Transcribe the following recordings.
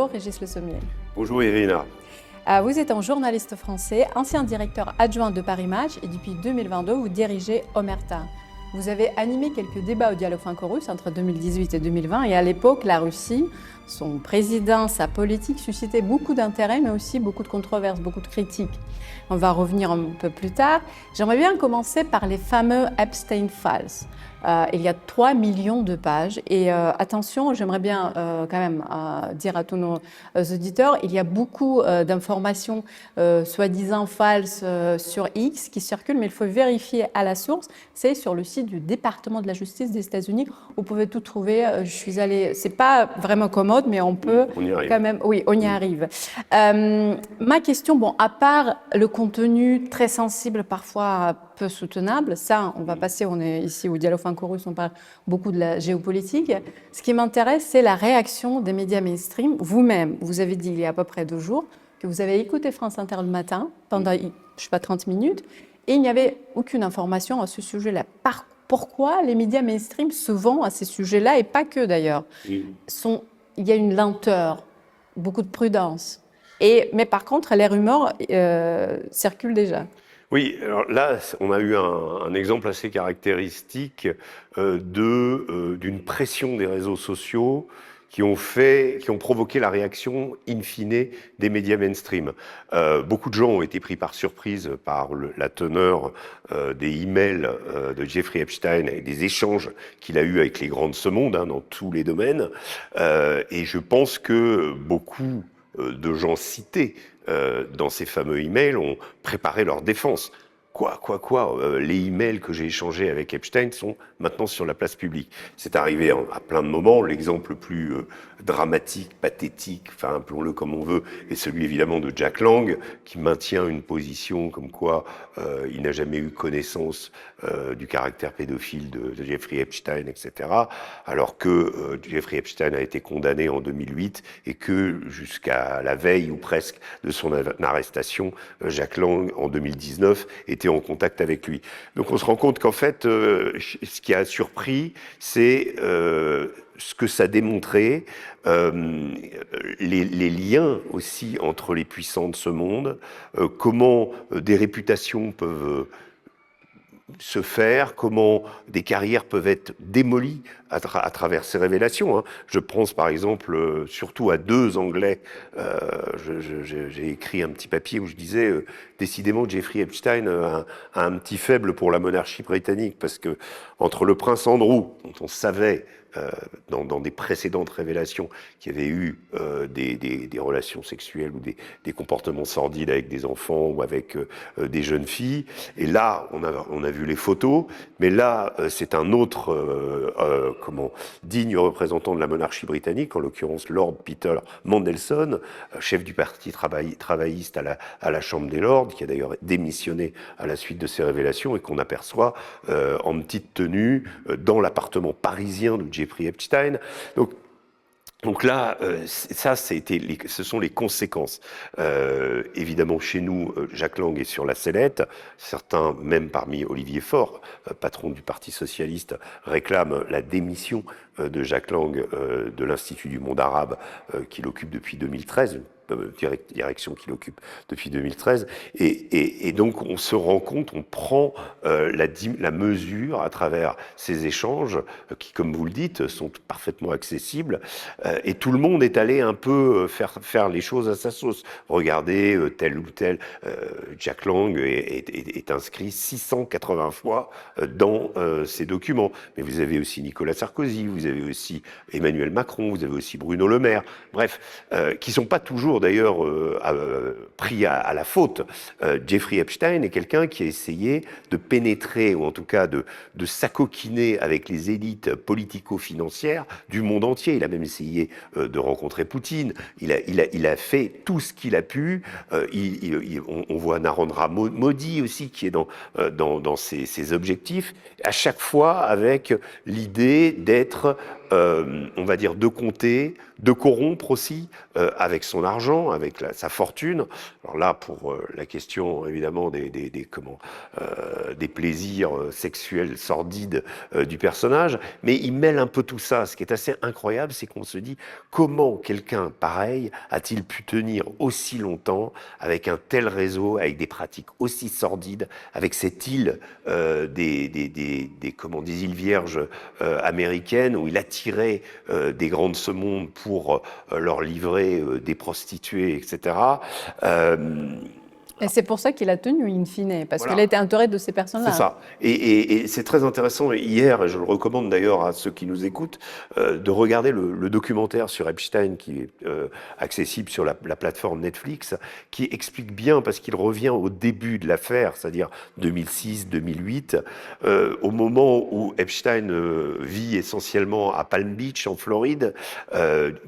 Bonjour Régis Le Sommier. Bonjour Irina. Vous êtes un journaliste français, ancien directeur adjoint de Paris Match et depuis 2022, vous dirigez Omerta. Vous avez animé quelques débats au Dialogue franco-russe entre 2018 et 2020 et à l'époque, la Russie, son président, sa politique suscitait beaucoup d'intérêt mais aussi beaucoup de controverses, beaucoup de critiques. On va revenir un peu plus tard. J'aimerais bien commencer par les fameux Epstein Files. Il y a 3 millions de pages et attention, j'aimerais bien quand même dire à tous nos auditeurs, il y a beaucoup d'informations soi-disant fausses sur X qui circulent, mais il faut vérifier à la source. C'est sur le site du département de la justice des États-Unis. Vous pouvez tout trouver. Je suis allée, c'est pas vraiment commode, mais on peut quand même. Oui, on y arrive. Ma question, bon, à part le contenu très sensible, parfois peu soutenable, ça, on va passer. On est ici au Dialogue franco-russe, on parle beaucoup de la géopolitique. Ce qui m'intéresse, c'est la réaction des médias mainstream. Vous-même, vous avez dit il y a à peu près 2 jours que vous avez écouté France Inter le matin pendant, je sais pas, 30 minutes, et il n'y avait aucune information à ce sujet-là. Pourquoi les médias mainstream se vont à ces sujets-là, et pas que d'ailleurs. Il y a une lenteur, beaucoup de prudence. Mais par contre, les rumeurs circulent déjà. Oui, alors là, on a eu un exemple assez caractéristique d'une pression des réseaux sociaux qui ont provoqué la réaction in fine des médias mainstream. Beaucoup de gens ont été pris par surprise par la teneur des emails de Jeffrey Epstein et des échanges qu'il a eus avec les grands de ce monde dans tous les domaines. Et je pense que beaucoup de gens cités dans ces fameux emails ont préparé leur défense. Les emails que j'ai échangés avec Epstein sont maintenant sur la place publique. C'est arrivé à plein de moments. L'exemple le plus dramatique, pathétique, enfin appelons-le comme on veut, est celui évidemment de Jack Lang, qui maintient une position comme quoi il n'a jamais eu connaissance du caractère pédophile de Jeffrey Epstein, etc. Alors que Jeffrey Epstein a été condamné en 2008 et que jusqu'à la veille ou presque de son arrestation, Jack Lang en 2019 était en contact avec lui. Donc on se rend compte qu'en fait, ce qui a surpris, c'est ce que ça démontrait, les liens aussi entre les puissants de ce monde, comment des réputations peuvent se faire, comment des carrières peuvent être démolies à travers ces révélations. Je pense par exemple surtout à 2 Anglais. J'ai écrit un petit papier où je disais décidément Jeffrey Epstein a un petit faible pour la monarchie britannique, parce que entre le prince Andrew, dont on savait dans des précédentes révélations qu'il y avait eu des relations sexuelles ou des comportements sordides avec des enfants ou avec des jeunes filles. Et là, on a vu les photos, mais là, c'est un autre digne représentant de la monarchie britannique, en l'occurrence Lord Peter Mandelson, chef du parti travailliste à la Chambre des Lords, qui a d'ailleurs démissionné à la suite de ces révélations et qu'on aperçoit en petite tenue dans l'appartement parisien de Jeffrey Epstein. Donc là, ce sont les conséquences. Évidemment, chez nous, Jack Lang est sur la sellette. Certains, même parmi Olivier Faure, patron du Parti socialiste, réclament la démission de Jack Lang de l'Institut du monde arabe qu'il occupe depuis 2013. Direction qu'il occupe depuis 2013, et donc on se rend compte, on prend la mesure à travers ces échanges qui, comme vous le dites, sont parfaitement accessibles, et tout le monde est allé un peu faire les choses à sa sauce. Regardez, tel ou tel, Jack Lang est inscrit 680 fois dans ces documents, mais vous avez aussi Nicolas Sarkozy, vous avez aussi Emmanuel Macron, vous avez aussi Bruno Le Maire, bref, qui sont pas toujours d'ailleurs pris à la faute. Jeffrey Epstein est quelqu'un qui a essayé de pénétrer, ou en tout cas de s'acoquiner avec les élites politico-financières du monde entier. Il a même essayé de rencontrer Poutine. Il a fait tout ce qu'il a pu. On voit Narendra Modi aussi qui est dans ses objectifs, à chaque fois avec l'idée d'être on va dire, de compter, de corrompre aussi, avec son argent, avec sa fortune. Alors là, pour la question évidemment des plaisirs sexuels sordides du personnage, mais il mêle un peu tout ça. Ce qui est assez incroyable, c'est qu'on se dit comment quelqu'un pareil a-t-il pu tenir aussi longtemps avec un tel réseau, avec des pratiques aussi sordides, avec cette île des îles Vierges américaines où il attirait des grands de ce monde pour leur livrer des prostituées, etc. Et c'est pour ça qu'il a tenu, in fine, parce Voilà. qu'il a été entouré de ces personnes-là. C'est ça. Et c'est très intéressant. Hier, et je le recommande d'ailleurs à ceux qui nous écoutent, de regarder le documentaire sur Epstein qui est accessible sur la plateforme Netflix, qui explique bien, parce qu'il revient au début de l'affaire, c'est-à-dire 2006-2008, au moment où Epstein vit essentiellement à Palm Beach, en Floride.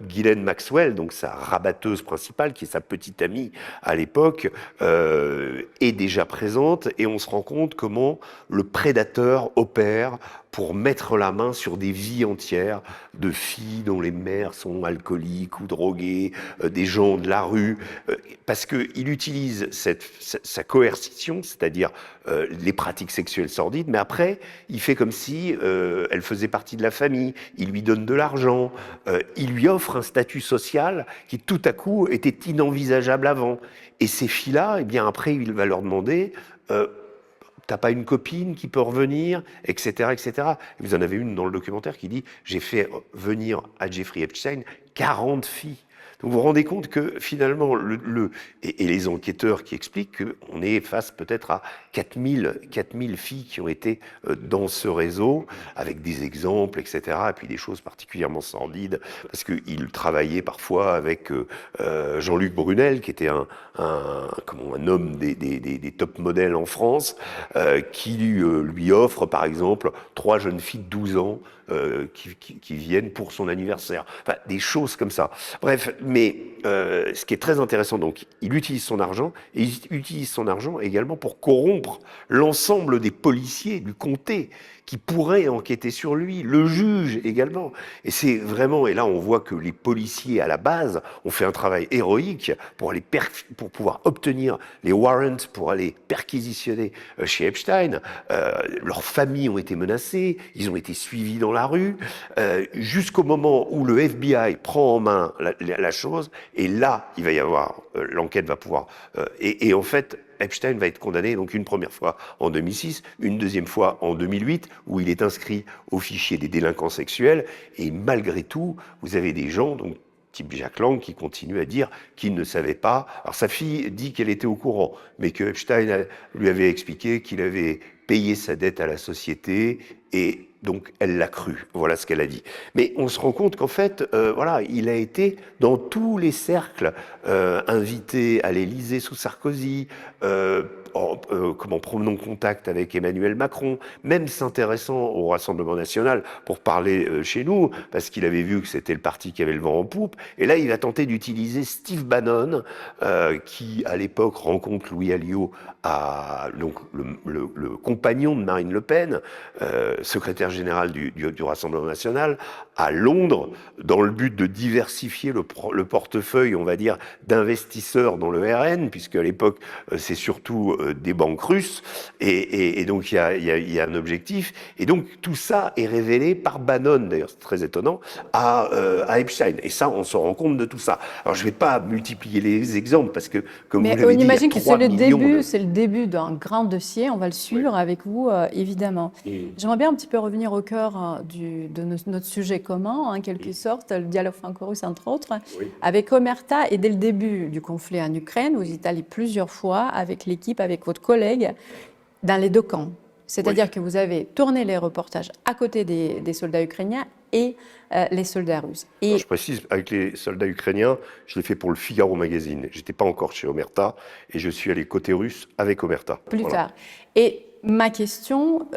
Ghislaine Maxwell, donc sa rabatteuse principale, qui est sa petite amie à l'époque, est déjà présente, et on se rend compte comment le prédateur opère pour mettre la main sur des vies entières de filles dont les mères sont alcooliques ou droguées, des gens de la rue, parce qu'il utilise sa coercition, c'est-à-dire les pratiques sexuelles sordides, mais après, il fait comme si elle faisait partie de la famille, il lui donne de l'argent, il lui offre un statut social qui tout à coup était inenvisageable avant. Et ces filles-là, eh bien après, il va leur demander t'as pas une copine qui peut revenir, etc., etc. Et vous en avez une dans le documentaire qui dit j'ai fait venir à Jeffrey Epstein 40 filles. Donc vous vous rendez compte que finalement, et les enquêteurs qui expliquent qu'on est face peut-être à 4000 filles qui ont été dans ce réseau, avec des exemples, etc., et puis des choses particulièrement sordides, parce qu'il travaillait parfois avec Jean-Luc Brunel, qui était un homme des top modèles en France, qui lui offre, par exemple, 3 jeunes filles de 12 ans qui viennent pour son anniversaire. Enfin, des choses comme ça. Bref, mais ce qui est très intéressant, donc, il utilise son argent, et il utilise son argent également pour corrompre l'ensemble des policiers du comté qui pourraient enquêter sur lui, le juge également. Et c'est vraiment, et là on voit que les policiers à la base ont fait un travail héroïque pour pouvoir obtenir les warrants, pour aller perquisitionner chez Epstein. Leurs familles ont été menacées, ils ont été suivis dans la rue, jusqu'au moment où le FBI prend en main la chose, et là, il va y avoir, l'enquête va pouvoir... et en fait, Epstein va être condamné donc une première fois en 2006, une deuxième fois en 2008, où il est inscrit au fichier des délinquants sexuels, et malgré tout, vous avez des gens, donc type Jack Lang, qui continue à dire qu'il ne savait pas. Alors sa fille dit qu'elle était au courant, mais que Epstein lui avait expliqué qu'il avait payé sa dette à la société, et donc elle l'a cru. Voilà ce qu'elle a dit. Mais on se rend compte qu'en fait, voilà, il a été dans tous les cercles invité à l'Élysée sous Sarkozy, prenant contact avec Emmanuel Macron, même s'intéressant au Rassemblement national pour parler chez nous, parce qu'il avait vu que c'était le parti qui avait le vent en poupe. Et là, il a tenté d'utiliser Steve Bannon, qui à l'époque rencontre Louis Alliot, donc le compagnon de Marine Le Pen, secrétaire général du Rassemblement national, à Londres, dans le but de diversifier le portefeuille, on va dire, d'investisseurs dans le RN, puisque à l'époque, c'est surtout des banques russes, et donc il y a un objectif. Et donc tout ça est révélé par Bannon, d'ailleurs c'est très étonnant, à Epstein. Et ça, on se rend compte de tout ça. Alors je ne vais pas multiplier les exemples, parce que, comme vous l'avez dit, il y a 3 millions c'est le début d'un grand dossier, on va le suivre avec vous, évidemment. J'aimerais bien un petit peu revenir au cœur de notre sujet commun, en quelque sorte, le dialogue franco-russe entre autres, avec Omerta, et dès le début du conflit en Ukraine, vous y êtes allé plusieurs fois avec l'équipe, avec votre collègue, dans les deux camps. C'est-à-dire que vous avez tourné les reportages à côté des soldats ukrainiens et les soldats russes. Et alors, je précise, avec les soldats ukrainiens, je l'ai fait pour le Figaro Magazine. Je n'étais pas encore chez Omerta, et je suis allé côté russe avec Omerta. Plus tard. Et ma question,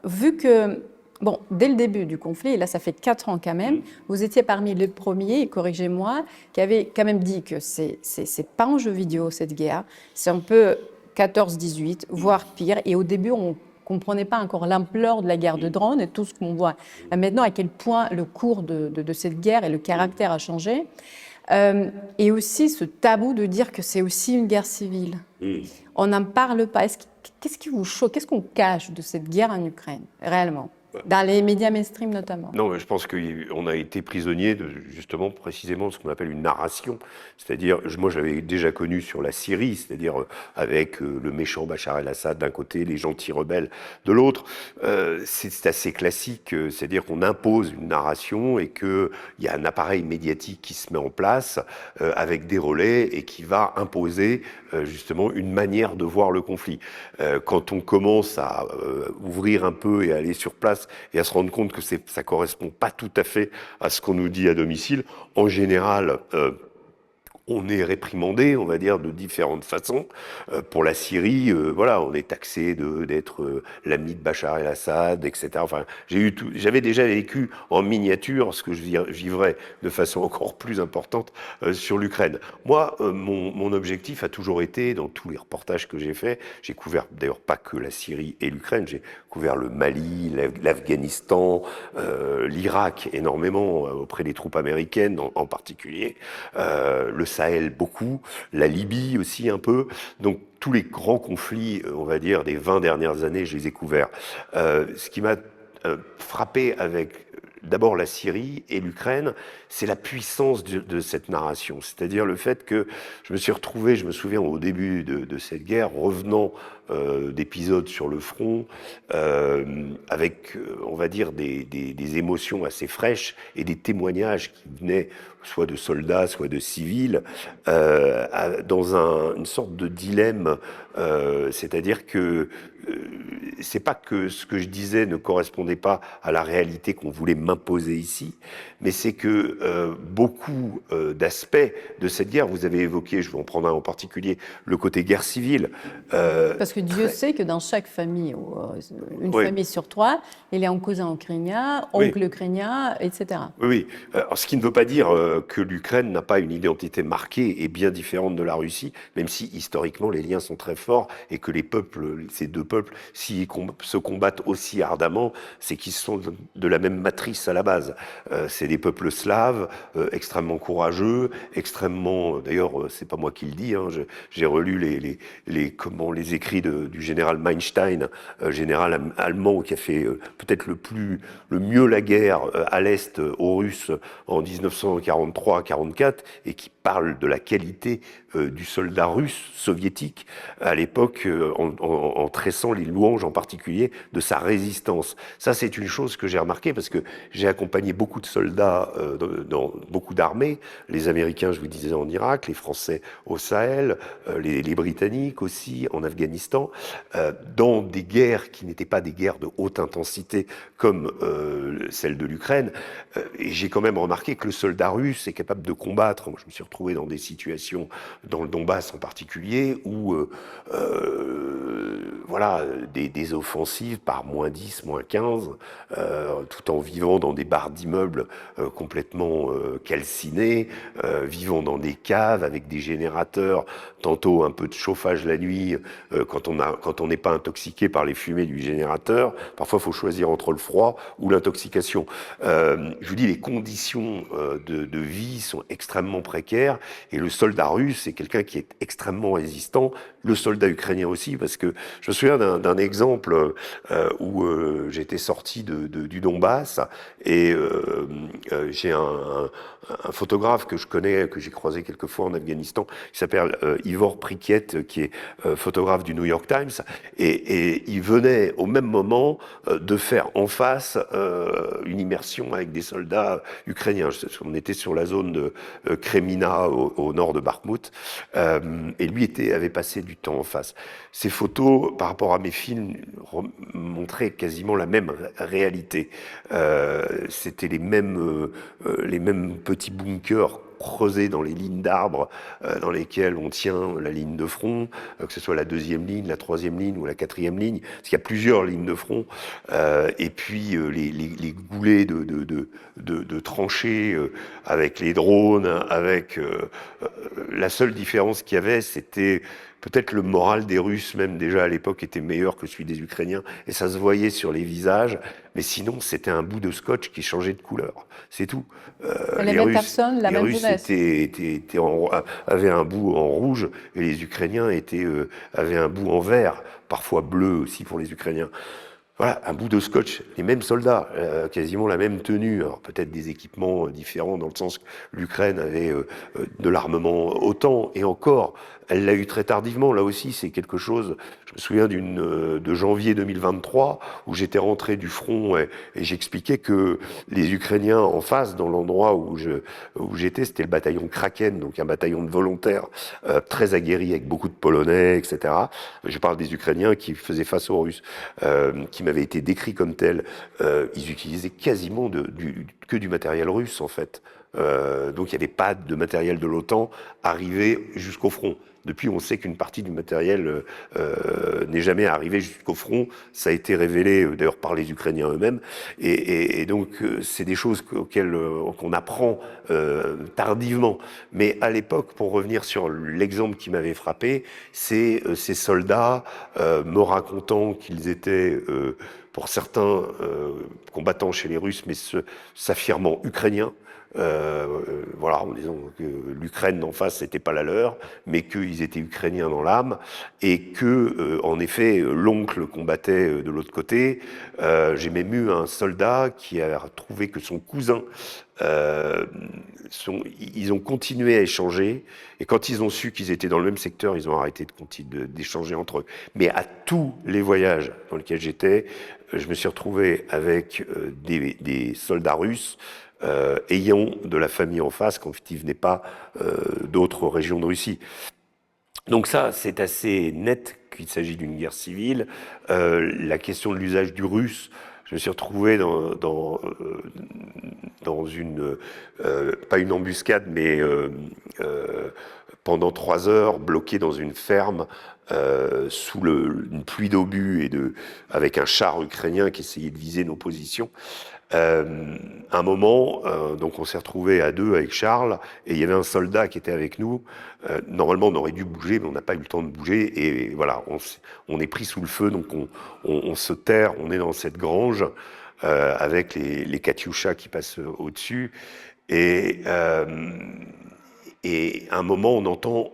vu que, bon, dès le début du conflit, et là ça fait 4 ans quand même, vous étiez parmi les premiers, et corrigez-moi, qui avaient quand même dit que c'est pas un jeu vidéo cette guerre, c'est un peu 14-18, voire pire. Et au début, on comprenait pas encore l'ampleur de la guerre de drones et tout ce qu'on voit maintenant, à quel point le cours de cette guerre et le caractère a changé. Et aussi ce tabou de dire que c'est aussi une guerre civile. On n'en parle pas. Qu'est-ce qui vous choque? Qu'est-ce qu'on cache de cette guerre en Ukraine, réellement? Dans les médias mainstream notamment. Non, mais je pense qu'on a été prisonnier de justement précisément ce qu'on appelle une narration. C'est-à-dire, moi j'avais déjà connu sur la Syrie, c'est-à-dire avec le méchant Bachar el-Assad d'un côté, les gentils rebelles de l'autre. C'est assez classique, c'est-à-dire qu'on impose une narration et qu'il y a un appareil médiatique qui se met en place avec des relais et qui va imposer justement une manière de voir le conflit. Quand on commence à ouvrir un peu et à aller sur place et à se rendre compte que ça correspond pas tout à fait à ce qu'on nous dit à domicile, en général, on est réprimandé, on va dire, de différentes façons. Pour la Syrie, voilà, on est taxé d'être l'ami de Bachar el-Assad, etc. Enfin, j'avais déjà vécu en miniature ce que je vivrais de façon encore plus importante sur l'Ukraine. Moi, mon objectif a toujours été, dans tous les reportages que j'ai faits, j'ai couvert d'ailleurs pas que la Syrie et l'Ukraine, j'ai couvert le Mali, l'Afghanistan, l'Irak énormément, auprès des troupes américaines en particulier, le Sahel beaucoup, la Libye aussi un peu. Donc tous les grands conflits, on va dire, des 20 dernières années, je les ai couverts. Ce qui m'a frappé avec d'abord la Syrie et l'Ukraine, c'est la puissance de cette narration. C'est-à-dire le fait que je me suis retrouvé, je me souviens au début de cette guerre, revenant d'épisodes sur le front, avec, on va dire, des émotions assez fraîches et des témoignages qui venaient soit de soldats, soit de civils, dans une sorte de dilemme, c'est-à-dire que c'est pas que ce que je disais ne correspondait pas à la réalité qu'on voulait m'imposer ici, mais c'est que beaucoup d'aspects de cette guerre, vous avez évoqué, je vais en prendre un en particulier, le côté guerre civile. Parce que Dieu sait que dans chaque famille, une famille sur trois, il y a un cousin ukrainien, oncle ukrainien, etc. Oui. Alors, ce qui ne veut pas dire que l'Ukraine n'a pas une identité marquée et bien différente de la Russie, même si historiquement les liens sont très forts et que les peuples, ces deux peuples, s'ils se combattent aussi ardemment, c'est qu'ils sont de la même matrice à la base. C'est des peuples slaves, extrêmement courageux, extrêmement. D'ailleurs, c'est pas moi qui le dis. Hein, j'ai relu les écrits du général Manstein, général allemand qui a fait peut-être le mieux la guerre à l'est aux Russes en 1943-44 et qui parle de la qualité du soldat russe soviétique à l'époque en tressant les louanges en particulier de sa résistance. Ça, c'est une chose que j'ai remarqué parce que j'ai accompagné beaucoup de soldats dans beaucoup d'armées, les Américains, je vous disais, en Irak, les Français au Sahel, les Britanniques aussi en Afghanistan, dans des guerres qui n'étaient pas des guerres de haute intensité comme celle de l'Ukraine. Et j'ai quand même remarqué que le soldat russe est capable de combattre. Moi, je me suis retrouvé dans des situations, dans le Donbass en particulier, où voilà, des offensives par -10, -15, tout en vivant dans des barres d'immeubles complètement calcinés, vivant dans des caves avec des générateurs, tantôt un peu de chauffage la nuit quand on n'est pas intoxiqué par les fumées du générateur. Parfois, il faut choisir entre le froid ou l'intoxication. Je vous dis, les conditions de vie sont extrêmement précaires et le soldat russe est quelqu'un qui est extrêmement résistant, le soldat ukrainien aussi, parce que je me souviens d'un exemple où j'étais sorti du Donbass et j'ai un photographe que je connais, que j'ai croisé quelques fois en Afghanistan, qui s'appelle Ivor Priket, qui est photographe du New York Times, et il venait au même moment de faire en face une immersion avec des soldats ukrainiens. On était sur la zone de Kremina, au nord de Bakhmout, et lui avait passé du temps en face. Ces photos, par rapport à mes films, montraient quasiment la même réalité. C'était les mêmes petits bunkers creusés dans les lignes d'arbres dans lesquelles on tient la ligne de front, que ce soit la deuxième ligne, la troisième ligne ou la quatrième ligne, parce qu'il y a plusieurs lignes de front, et puis les goulets de tranchées avec les drones, avec la seule différence qu'il y avait, c'était peut-être le moral des Russes, même déjà à l'époque, était meilleur que celui des Ukrainiens, et ça se voyait sur les visages, mais sinon c'était un bout de scotch qui changeait de couleur, c'est tout. Les mêmes personnes, la Les même Russes jeunesse. avaient un bout en rouge, et les Ukrainiens avaient un bout en vert, parfois bleu aussi pour les Ukrainiens. Voilà, un bout de scotch, les mêmes soldats, quasiment la même tenue, alors peut-être des équipements différents dans le sens que l'Ukraine avait de l'armement autant, et encore, elle l'a eu très tardivement, là aussi c'est quelque chose, je me souviens de janvier 2023, où j'étais rentré du front et j'expliquais que les Ukrainiens en face, dans l'endroit où j'étais, c'était le bataillon Kraken, donc un bataillon de volontaires très aguerri avec beaucoup de Polonais, etc. Je parle des Ukrainiens qui faisaient face aux Russes, qui m'avaient été décrits comme tels. Ils utilisaient quasiment que du matériel russe, en fait. Donc il n'y avait pas de matériel de l'OTAN arrivé jusqu'au front. Depuis, on sait qu'une partie du matériel n'est jamais arrivée jusqu'au front. Ça a été révélé d'ailleurs par les Ukrainiens eux-mêmes. Et donc, c'est des choses qu'on apprend tardivement. Mais à l'époque, pour revenir sur l'exemple qui m'avait frappé, c'est ces soldats me racontant qu'ils étaient, pour certains, combattants chez les Russes, mais s'affirmant ukrainiens. Voilà, en disant que l'Ukraine d'en face, c'était pas la leur, mais qu'ils étaient ukrainiens dans l'âme, et que, en effet, l'oncle combattait de l'autre côté. J'ai même eu un soldat qui a trouvé que son cousin, ils ont continué à échanger, et quand ils ont su qu'ils étaient dans le même secteur, ils ont arrêté d'échanger entre eux. Mais à tous les voyages dans lesquels j'étais, je me suis retrouvé avec des soldats russes ayant de la famille en face quand ils ne venaient pas d'autres régions de Russie. Donc ça, c'est assez net qu'il s'agit d'une guerre civile. La question de l'usage du russe, je me suis retrouvé dans une, pas une embuscade, mais pendant 3 heures, bloqué dans une ferme, sous une pluie d'obus avec un char ukrainien qui essayait de viser nos positions. Un moment, donc on s'est retrouvé à 2 avec Charles, et il y avait un soldat qui était avec nous. Normalement, on aurait dû bouger, mais on n'a pas eu le temps de bouger. Et voilà, on est pris sous le feu, donc on se terre, on est dans cette grange avec les Katyushas qui passent au-dessus. Et à un moment, on entend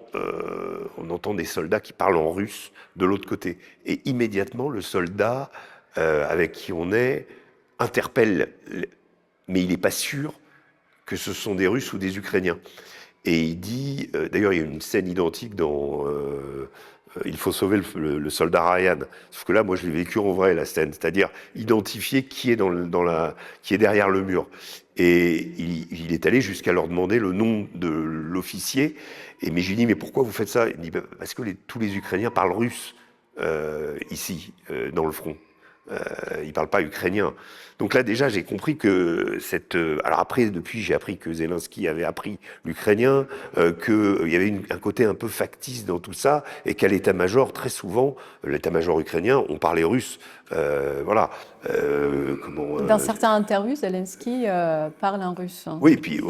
des soldats qui parlent en russe de l'autre côté. Et immédiatement, le soldat avec qui on est interpelle, mais il n'est pas sûr que ce sont des Russes ou des Ukrainiens. Et il dit, d'ailleurs il y a une scène identique dans Il faut sauver le soldat Ryan. Sauf que là, moi je l'ai vécu en vrai la scène, c'est-à-dire identifier qui est, qui est derrière le mur. Et il est allé jusqu'à leur demander le nom de l'officier. Mais je lui dis, mais pourquoi vous faites ça? Il dit, parce que tous les Ukrainiens parlent russe ici, dans le front. Ils ne parlent pas ukrainien. Donc là, déjà, j'ai compris que alors après, depuis, j'ai appris que Zelensky avait appris l'ukrainien, qu'il y avait un côté un peu factice dans tout ça, et qu'à l'état-major, très souvent, l'état-major ukrainien, on parlait russe. Voilà. Dans certaines interviews, Zelensky parle en russe. Oui, et puis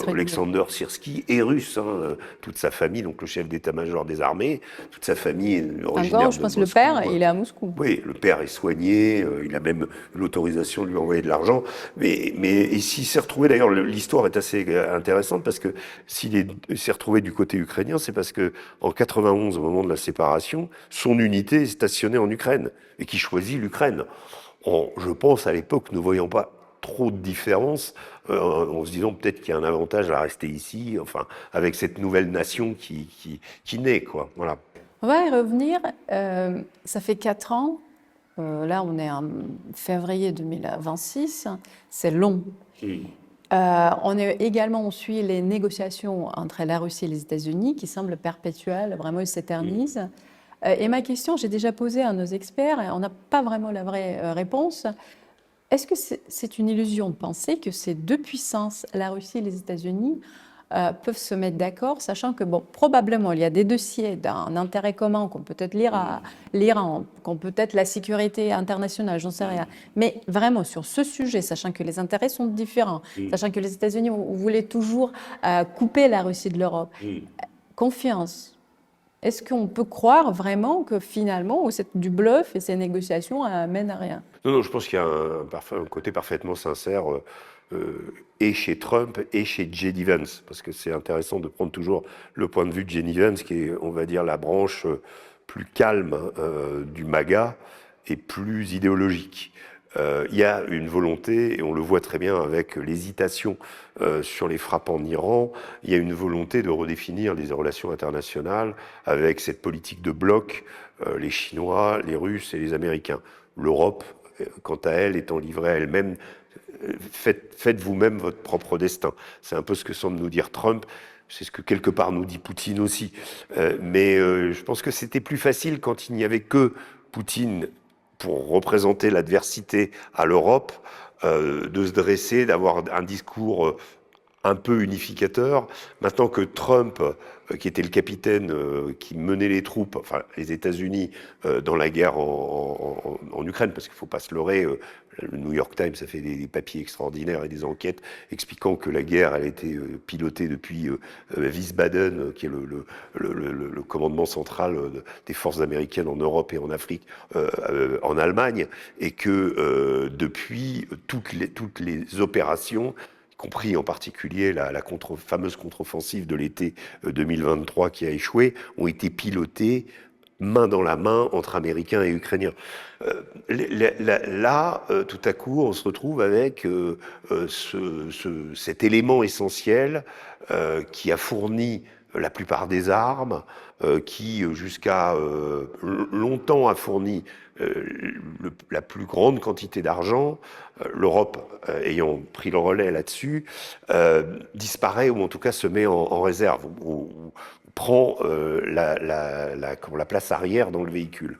Alexander Syrski est russe, hein, toute sa famille, donc le chef d'état-major des armées, toute sa famille est originaire Encore, je pense que le père, il est à Moscou. Oui, le père est soigné, il a même l'autorisation de lui envoyer de l'argent. Mais s'il s'est retrouvé, d'ailleurs, l'histoire est assez intéressante parce que s'il s'est retrouvé du côté ukrainien, c'est parce que en 91, au moment de la séparation, son unité est stationnée en Ukraine et qui choisit l'Ukraine. Je pense à l'époque, ne voyant pas trop de différence, en se disant peut-être qu'il y a un avantage à rester ici, enfin, avec cette nouvelle nation qui naît, quoi. Voilà. On va y revenir. Ça fait 4 ans. Là, on est en février 2026. C'est long. On suit les négociations entre la Russie et les États-Unis qui semblent perpétuelles, vraiment, ils s'éternisent. Et ma question, j'ai déjà posée à nos experts et on n'a pas vraiment la vraie réponse. Est-ce que c'est une illusion de penser que ces deux puissances, la Russie et les États-Unis, peuvent se mettre d'accord, sachant que, bon, probablement, il y a des dossiers d'un intérêt commun qu'on peut peut-être lire à l'Iran, qu'on peut peut-être la sécurité internationale, j'en sais rien. Mais vraiment, sur ce sujet, sachant que les intérêts sont différents, sachant que les États-Unis voulaient toujours couper la Russie de l'Europe, confiance, Est-ce qu'on peut croire vraiment que finalement, c'est du bluff et ces négociations mènent à rien? Non, je pense qu'il y a un côté parfaitement sincère et chez Trump et chez J.D. Vance, parce que c'est intéressant de prendre toujours le point de vue de J.D. Vance, qui est, on va dire, la branche plus calme du MAGA et plus idéologique. Il y a une volonté, et on le voit très bien avec l'hésitation sur les frappes en Iran, il y a une volonté de redéfinir les relations internationales avec cette politique de bloc, les Chinois, les Russes et les Américains. L'Europe, quant à elle, étant livrée à elle-même, faites vous-même votre propre destin. C'est un peu ce que semble nous dire Trump. C'est ce que quelque part nous dit Poutine aussi. Mais je pense que c'était plus facile quand il n'y avait que Poutine pour représenter l'adversité à l'Europe, de se dresser, d'avoir un discours un peu unificateur. Maintenant que Trump, qui était le capitaine qui menait les troupes, enfin les États-Unis, dans la guerre en Ukraine, parce qu'il ne faut pas se leurrer, le New York Times a fait des papiers extraordinaires et des enquêtes expliquant que la guerre, elle a été pilotée depuis Wiesbaden, qui est le commandement central des forces américaines en Europe et en Afrique, en Allemagne, et que depuis toutes les opérations, compris en particulier la fameuse contre-offensive de l'été 2023 qui a échoué, ont été pilotées main dans la main entre Américains et Ukrainiens. Là, tout à coup, on se retrouve avec cet élément essentiel qui a fourni la plupart des armes, qui jusqu'à longtemps a fourni la plus grande quantité d'argent, l'Europe ayant pris le relais là-dessus, disparaît ou en tout cas se met en réserve, ou prend la place arrière dans le véhicule.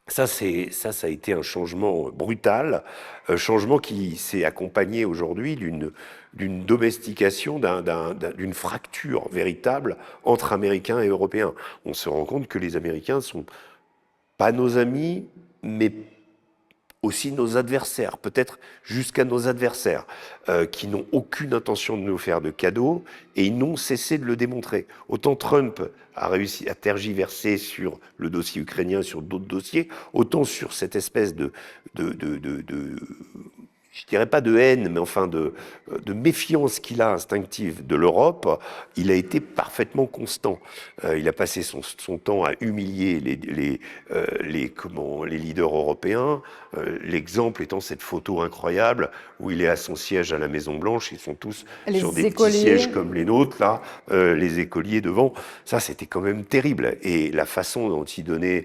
Ça a été un changement brutal, un changement qui s'est accompagné aujourd'hui d'une domestication, d'une fracture véritable entre Américains et Européens. On se rend compte que les Américains sont pas nos amis, mais aussi nos adversaires, peut-être jusqu'à nos adversaires, qui n'ont aucune intention de nous faire de cadeaux, et ils n'ont cessé de le démontrer. Autant Trump a réussi à tergiverser sur le dossier ukrainien, sur d'autres dossiers, autant sur cette espèce je dirais pas de haine, mais enfin de méfiance qu'il a instinctive de l'Europe, il a été parfaitement constant. Il a passé son temps à humilier les leaders européens. L'exemple étant cette photo incroyable où il est à son siège à la Maison-Blanche, ils sont tous sur des petits sièges comme les nôtres, là, les écoliers devant. Ça, c'était quand même terrible. Et la façon dont il donnait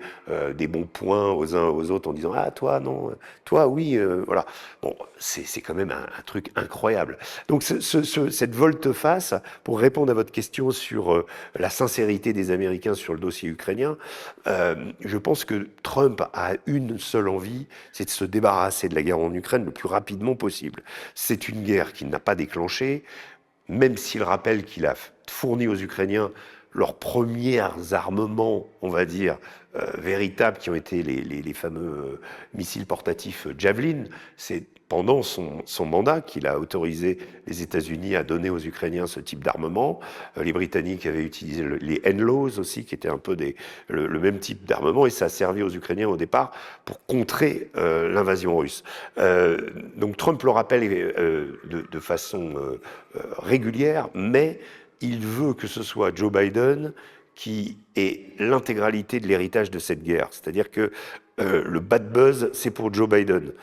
des bons points aux uns aux autres en disant « Ah, toi, non, toi, oui, voilà ». Bon, c'est quand même un truc incroyable. Donc cette volte-face, pour répondre à votre question sur la sincérité des Américains sur le dossier ukrainien, je pense que Trump a une seule envie, c'est de se débarrasser de la guerre en Ukraine le plus rapidement possible. C'est une guerre qu'il n'a pas déclenchée, même s'il rappelle qu'il a fourni aux Ukrainiens leurs premiers armements, on va dire, véritables, qui ont été les fameux missiles portatifs Javelin. C'est pendant son mandat qu'il a autorisé les États-Unis à donner aux Ukrainiens ce type d'armement. Les Britanniques avaient utilisé les NLAWs aussi, qui étaient un peu le même type d'armement, et ça a servi aux Ukrainiens au départ pour contrer l'invasion russe. Donc Trump le rappelle de façon régulière, mais il veut que ce soit Joe Biden qui ait l'intégralité de l'héritage de cette guerre. C'est-à-dire que le bad buzz, c'est pour Joe Biden.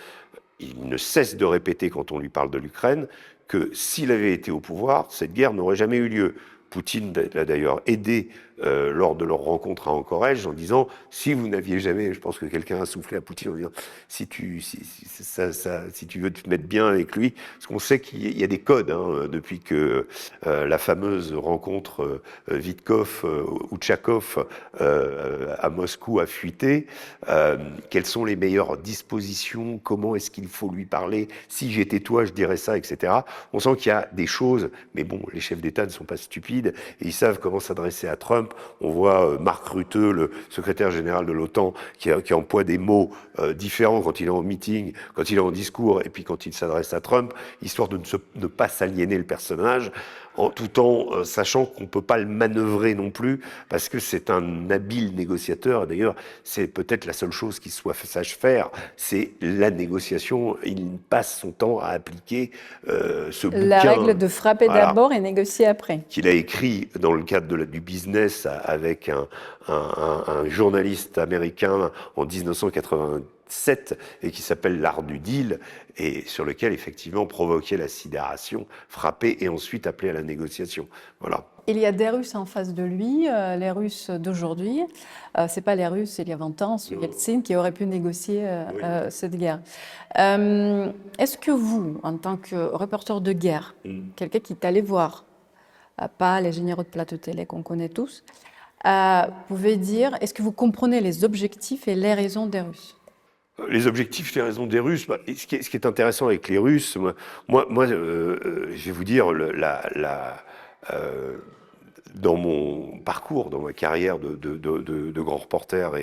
Il ne cesse de répéter, quand on lui parle de l'Ukraine, que s'il avait été au pouvoir, cette guerre n'aurait jamais eu lieu. Poutine l'a d'ailleurs aidé lors de leur rencontre à Anchorage en disant « Si vous n'aviez jamais… » Je pense que quelqu'un a soufflé à Poutine en disant « Si tu veux te mettre bien avec lui… » Parce qu'on sait qu'il y a des codes depuis que la fameuse rencontre Vitkov-Outchakov à Moscou a fuité. Quelles sont les meilleures dispositions? Comment est-ce qu'il faut lui parler? Si j'étais toi, je dirais ça, etc. On sent qu'il y a des choses, mais bon, les chefs d'État ne sont pas stupides et ils savent comment s'adresser à Trump. On voit Mark Rutte, le secrétaire général de l'OTAN, qui emploie des mots différents quand il est en meeting, quand il est en discours et puis quand il s'adresse à Trump, histoire de ne pas s'aliéner le personnage. tout en sachant qu'on ne peut pas le manœuvrer non plus, parce que c'est un habile négociateur. D'ailleurs, c'est peut-être la seule chose qu'il sache faire, c'est la négociation. Il passe son temps à appliquer ce La règle bouquin. de frapper Voilà, d'abord et négocier après. qu'il a écrit dans le cadre du business avec un journaliste américain en 1987 et qui s'appelle L'art du deal et sur lequel effectivement provoquer la sidération, frapper et ensuite appeler à la négociation. Voilà. Il y a des Russes en face de lui, les Russes d'aujourd'hui. C'est pas les Russes il y a 20 ans, sous Yeltsin, qui auraient pu négocier cette guerre. Est-ce que vous, en tant que reporter de guerre, quelqu'un qui est allé voir, pas les généraux de plateau télé qu'on connaît tous, pouvez dire, est-ce que vous comprenez les objectifs et les raisons des Russes? Les objectifs, les raisons des Russes, ce qui est intéressant avec les Russes, je vais vous dire, dans mon parcours, dans ma carrière de grand reporter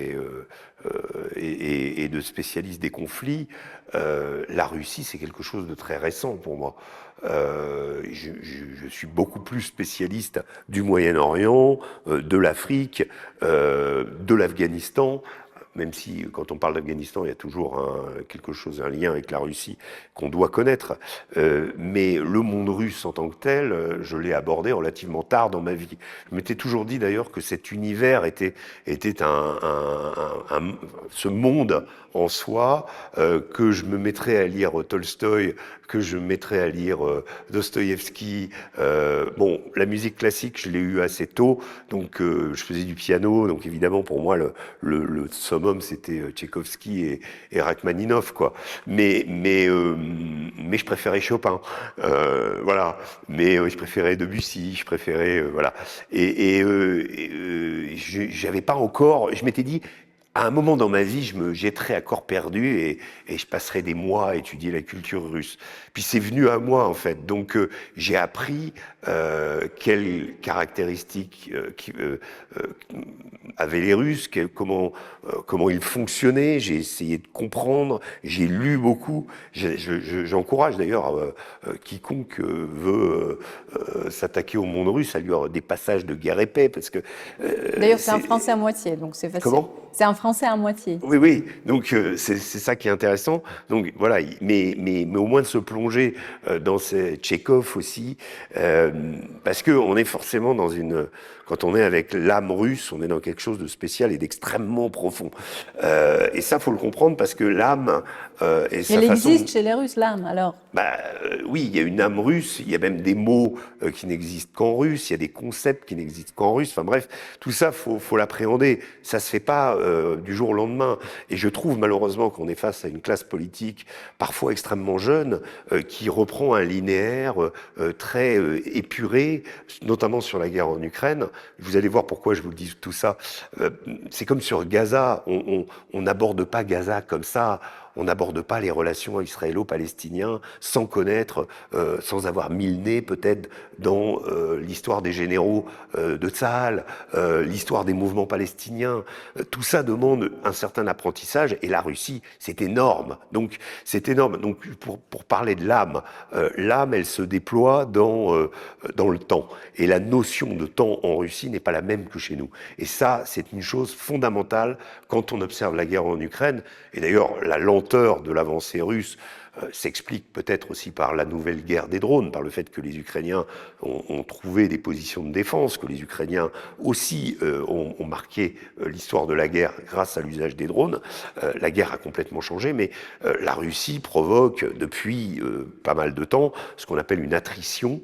et de spécialiste des conflits, la Russie, c'est quelque chose de très récent pour moi. Je suis beaucoup plus spécialiste du Moyen-Orient, de l'Afrique, de l'Afghanistan. Même si, quand on parle d'Afghanistan, il y a toujours un lien avec la Russie qu'on doit connaître. Mais le monde russe en tant que tel, je l'ai abordé relativement tard dans ma vie. Je m'étais toujours dit d'ailleurs que cet univers était ce monde en soi, que je me mettrais à lire Tolstoï, que je me mettrais à lire Dostoïevski. Bon, la musique classique, je l'ai eu assez tôt, donc je faisais du piano, donc évidemment pour moi le summum c'était Tchaïkovski et Rachmaninov, quoi. Mais je préférais Chopin, voilà. Mais je préférais Debussy, je préférais voilà. J'avais pas encore, je m'étais dit. À un moment dans ma vie, je me jetterais à corps perdu et je passerais des mois à étudier la culture russe. Puis c'est venu à moi en fait. Donc j'ai appris quelles caractéristiques avaient les Russes, comment ils fonctionnaient. J'ai essayé de comprendre. J'ai lu beaucoup. J'encourage d'ailleurs quiconque veut s'attaquer au monde russe à lire des passages de Guerre et Paix parce que. D'ailleurs, c'est un français à moitié, donc c'est facile. Comment ? C'est un français à moitié. Oui, oui. Donc c'est ça qui est intéressant. Donc voilà, mais au moins de se plonger dans ces Tchekhov aussi, parce que on est forcément dans quand on est avec l'âme russe, on est dans quelque chose de spécial et d'extrêmement profond. Et ça, faut le comprendre parce que l'âme et sa Elle façon. existe chez les Russes, l'âme, alors? Oui, il y a une âme russe. Il y a même des mots qui n'existent qu'en russe. Il y a des concepts qui n'existent qu'en russe. Enfin bref, tout ça, faut l'appréhender. Ça se fait pas du jour au lendemain. Et je trouve malheureusement qu'on est face à une classe politique parfois extrêmement jeune qui reprend un linéaire très épuré, notamment sur la guerre en Ukraine. Vous allez voir pourquoi je vous dis tout ça. C'est comme sur Gaza. On n'aborde pas Gaza comme ça. On n'aborde pas les relations israélo-palestiniens sans connaître, sans avoir mis le nez peut-être dans l'histoire des généraux de Tsahal, l'histoire des mouvements palestiniens. Tout ça demande un certain apprentissage et la Russie, c'est énorme. Donc c'est énorme. Donc pour parler de l'âme, l'âme, elle se déploie dans le temps. Et la notion de temps en Russie n'est pas la même que chez nous. Et ça, c'est une chose fondamentale quand on observe la guerre en Ukraine. Et d'ailleurs, la lenteur de l'avancée russe s'explique peut-être aussi par la nouvelle guerre des drones, par le fait que les Ukrainiens ont trouvé des positions de défense, que les Ukrainiens aussi ont marqué l'histoire de la guerre grâce à l'usage des drones. La guerre a complètement changé, mais la Russie provoque depuis pas mal de temps ce qu'on appelle une attrition,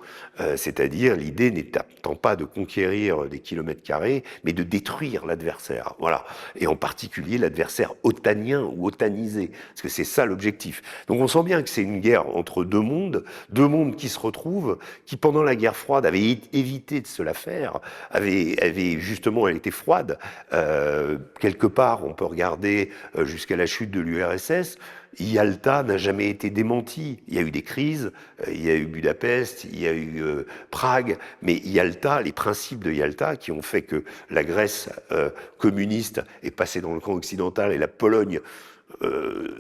c'est-à-dire l'idée n'étant pas de conquérir des kilomètres carrés, mais de détruire l'adversaire. Voilà. Et en particulier l'adversaire otanien ou otanisé, parce que c'est ça l'objectif. Donc on sent bien que c'est une guerre entre deux mondes qui se retrouvent, qui pendant la guerre froide avaient évité de se la faire, avaient justement, elle était froide. Quelque part, on peut regarder jusqu'à la chute de l'URSS. Yalta n'a jamais été démenti. Il y a eu des crises, il y a eu Budapest, il y a eu Prague, mais Yalta, les principes de Yalta qui ont fait que la Grèce communiste est passée dans le camp occidental et la Pologne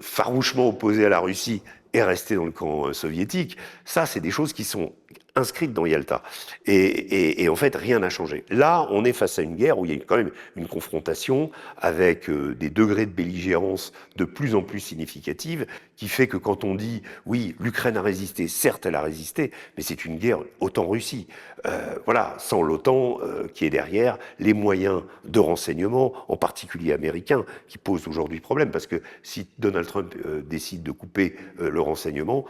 farouchement opposée à la Russie est resté dans le camp soviétique. Ça, c'est des choses qui sont inscrites dans Yalta. Et en fait, rien n'a changé. Là, on est face à une guerre où il y a quand même une confrontation avec des degrés de belligérance de plus en plus significatifs, qui fait que quand on dit, oui, l'Ukraine a résisté, certes, elle a résisté, mais c'est une guerre OTAN-Russie. Voilà, sans l'OTAN qui est derrière, les moyens de renseignement, en particulier américains, qui posent aujourd'hui problème, parce que si Donald Trump décide de couper le renseignement,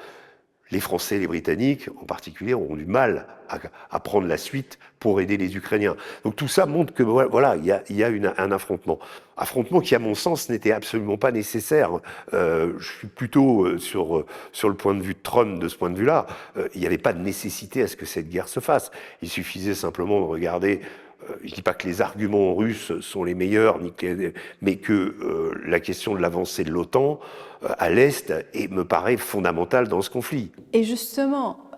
les Français et les Britanniques, en particulier, auront du mal à prendre la suite pour aider les Ukrainiens. Donc tout ça montre que voilà, il y a un affrontement. Affrontement qui, à mon sens, n'était absolument pas nécessaire. Je suis plutôt sur le point de vue de Trump, de ce point de vue-là. Il n'y avait pas de nécessité à ce que cette guerre se fasse. Il suffisait simplement de regarder. Je ne dis pas que les arguments russes sont les meilleurs, mais que la question de l'avancée de l'OTAN à l'Est me paraît fondamentale dans ce conflit. Et justement,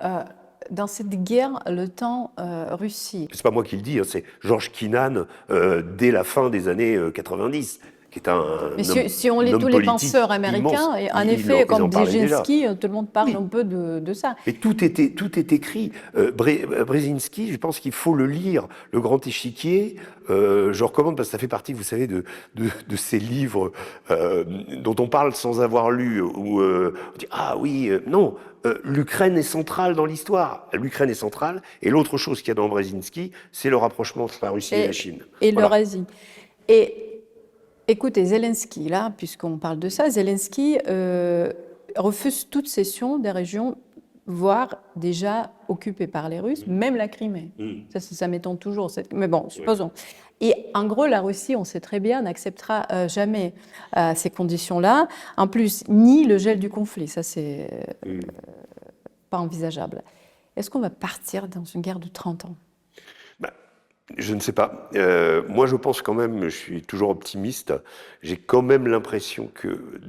dans cette guerre, l'OTAN-Russie... C'est pas moi qui le dis, hein, c'est George Kennan dès la fin des années 90. Qui est mais si on lit tous les penseurs américains, et en effet, comme Brzezinski, tout le monde parle un peu de ça. Et tout est écrit. Brzezinski, je pense qu'il faut le lire, Le Grand Échiquier. Je recommande parce que ça fait partie, vous savez, de ces livres dont on parle sans avoir lu. Où on dit, ah oui, non, l'Ukraine est centrale dans l'histoire. L'Ukraine est centrale. Et l'autre chose qu'il y a dans Brzezinski, c'est le rapprochement entre la Russie et la Chine. Et voilà. L'Eurasie. Et écoutez, Zelensky, là, puisqu'on parle de ça, Zelensky refuse toute cession des régions, voire déjà occupées par les Russes, même la Crimée. Ça m'étonne toujours. Mais bon, supposons. Et en gros, la Russie, on sait très bien, n'acceptera jamais ces conditions-là. En plus, ni le gel du conflit. Ça, c'est pas envisageable. Est-ce qu'on va partir dans une guerre de 30 ans ? Je ne sais pas. Moi, je pense quand même, je suis toujours optimiste, j'ai quand même l'impression que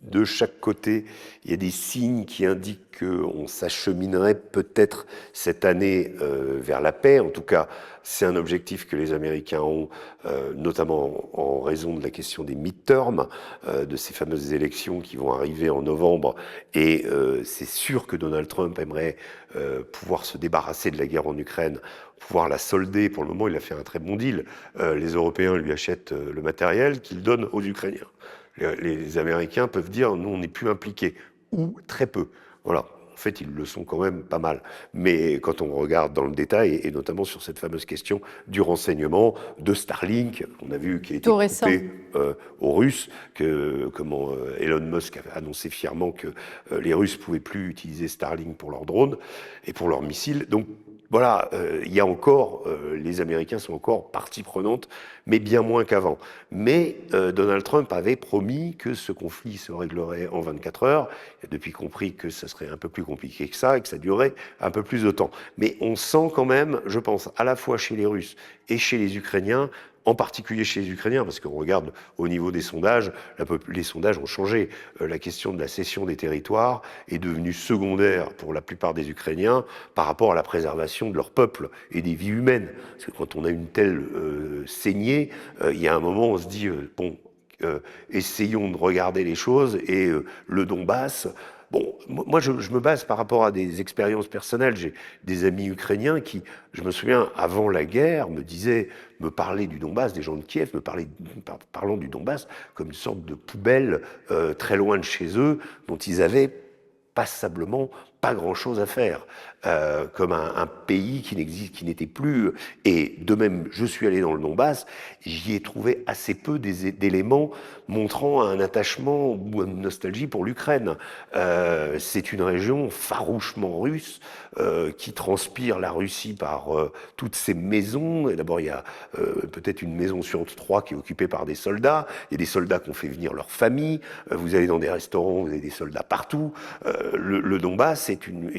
de chaque côté, il y a des signes qui indiquent qu'on s'acheminerait peut-être cette année vers la paix. En tout cas, c'est un objectif que les Américains ont, notamment en raison de la question des midterms, de ces fameuses élections qui vont arriver en novembre. Et c'est sûr que Donald Trump aimerait pouvoir se débarrasser de la guerre en Ukraine, pouvoir la solder. Pour le moment, il a fait un très bon deal. Les Européens lui achètent le matériel qu'il donne aux Ukrainiens. Les Américains peuvent dire, nous, on n'est plus impliqués, ou très peu. Voilà. En fait, ils le sont quand même pas mal. Mais quand on regarde dans le détail, et notamment sur cette fameuse question du renseignement, de Starlink, on a vu qu'il a été coupé aux Russes, comment Elon Musk a annoncé fièrement que les Russes ne pouvaient plus utiliser Starlink pour leurs drones et pour leurs missiles. Donc, voilà, il y a encore, les Américains sont encore partie prenante, mais bien moins qu'avant. Mais Donald Trump avait promis que ce conflit se réglerait en 24 heures. Il a depuis compris que ça serait un peu plus compliqué que ça et que ça durerait un peu plus de temps. Mais on sent quand même, je pense, à la fois chez les Russes et chez les Ukrainiens, en particulier chez les Ukrainiens, parce qu'on regarde au niveau des sondages, les sondages ont changé. La question de la cession des territoires est devenue secondaire pour la plupart des Ukrainiens par rapport à la préservation de leur peuple et des vies humaines. Parce que quand on a une telle saignée, il y a un moment où on se dit, bon, essayons de regarder les choses, et le Donbass... Bon, moi, je me base par rapport à des expériences personnelles. J'ai des amis ukrainiens qui, je me souviens, avant la guerre, me parlaient du Donbass, des gens de Kiev, parlant du Donbass comme une sorte de poubelle très loin de chez eux, dont ils avaient passablement pas grand-chose à faire, comme un pays qui n'était plus. Et de même, je suis allé dans le Donbass, j'y ai trouvé assez peu d'éléments montrant un attachement ou une nostalgie pour l'Ukraine. C'est une région farouchement russe, qui transpire la Russie par toutes ces maisons. Et d'abord, il y a peut-être une maison sur 3 qui est occupée par des soldats. Il y a des soldats qui ont fait venir leur famille. Vous allez dans des restaurants, vous avez des soldats partout. Le Donbass est une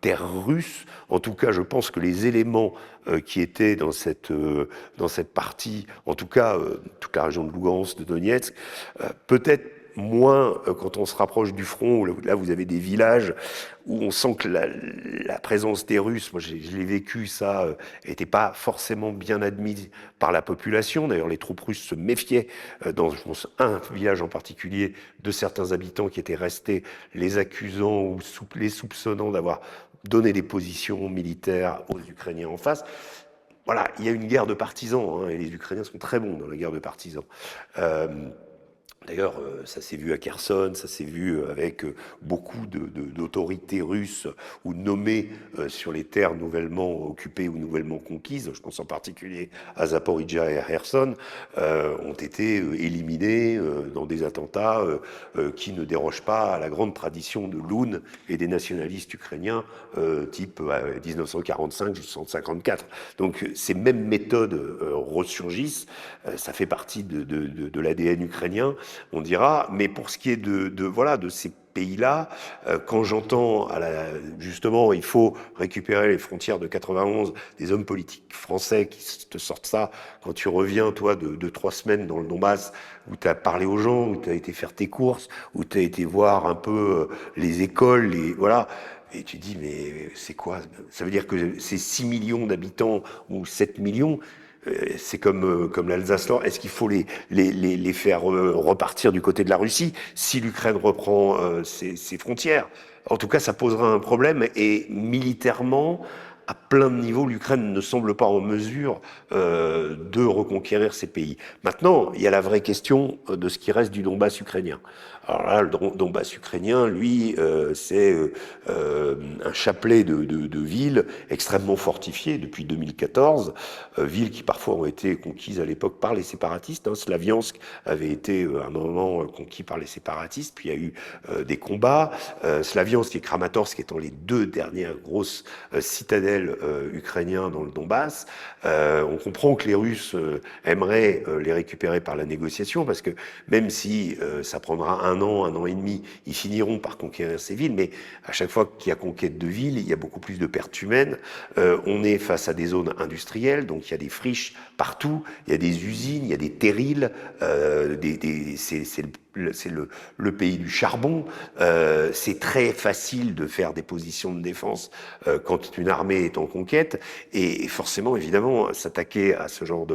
terre russe. En tout cas, je pense que les éléments qui étaient dans cette partie, en tout cas toute la région de Lougansk, de Donetsk, peut-être moins quand on se rapproche du front, où là vous avez des villages où on sent que la présence des Russes, moi je l'ai vécu, ça n'était pas forcément bien admis par la population. D'ailleurs, les troupes russes se méfiaient dans, je pense, un village en particulier, de certains habitants qui étaient restés, les accusant ou les soupçonnant d'avoir donné des positions militaires aux Ukrainiens en face. Voilà, il y a une guerre de partisans, hein, et les Ukrainiens sont très bons dans la guerre de partisans. D'ailleurs, ça s'est vu à Kherson, ça s'est vu avec beaucoup d'autorités russes ou nommées sur les terres nouvellement occupées ou nouvellement conquises, je pense en particulier à Zaporizhzhia et à Kherson, ont été éliminés dans des attentats qui ne dérogent pas à la grande tradition de l'Oun et des nationalistes ukrainiens type 1945-1954. Donc ces mêmes méthodes ressurgissent, ça fait partie de l'ADN ukrainien, on dira, mais pour ce qui est de ces pays-là, quand j'entends justement il faut récupérer les frontières de 91, des hommes politiques français qui te sortent ça, quand tu reviens toi de 3 semaines dans le Donbass, où tu as parlé aux gens, où tu as été faire tes courses, où tu as été voir un peu les écoles, voilà. Et tu dis, mais c'est quoi? Ça veut dire que c'est 6 millions d'habitants ou 7 millions. C'est comme l'Alsace-Lorraine. Est-ce qu'il faut les faire repartir du côté de la Russie si l'Ukraine reprend ses frontières? En tout cas, ça posera un problème. Et militairement, à plein de niveaux, l'Ukraine ne semble pas en mesure de reconquérir ces pays. Maintenant, il y a la vraie question de ce qui reste du Donbass ukrainien. Alors là, le Donbass ukrainien, lui, c'est un chapelet de villes extrêmement fortifiées depuis 2014, villes qui parfois ont été conquises à l'époque par les séparatistes. Hein. Slaviansk avait été à un moment conquis par les séparatistes, puis il y a eu des combats. Slaviansk et Kramatorsk étant les 2 dernières grosses citadelles ukrainiennes dans le Donbass. On comprend que les Russes aimeraient les récupérer par la négociation, parce que même si ça prendra un an et demi, ils finiront par conquérir ces villes, mais à chaque fois qu'il y a conquête de villes, il y a beaucoup plus de pertes humaines. On est face à des zones industrielles, donc il y a des friches partout, il y a des usines, il y a des terrils, c'est le pays du charbon. C'est très facile de faire des positions de défense quand une armée est en conquête, et forcément, évidemment, s'attaquer à ce genre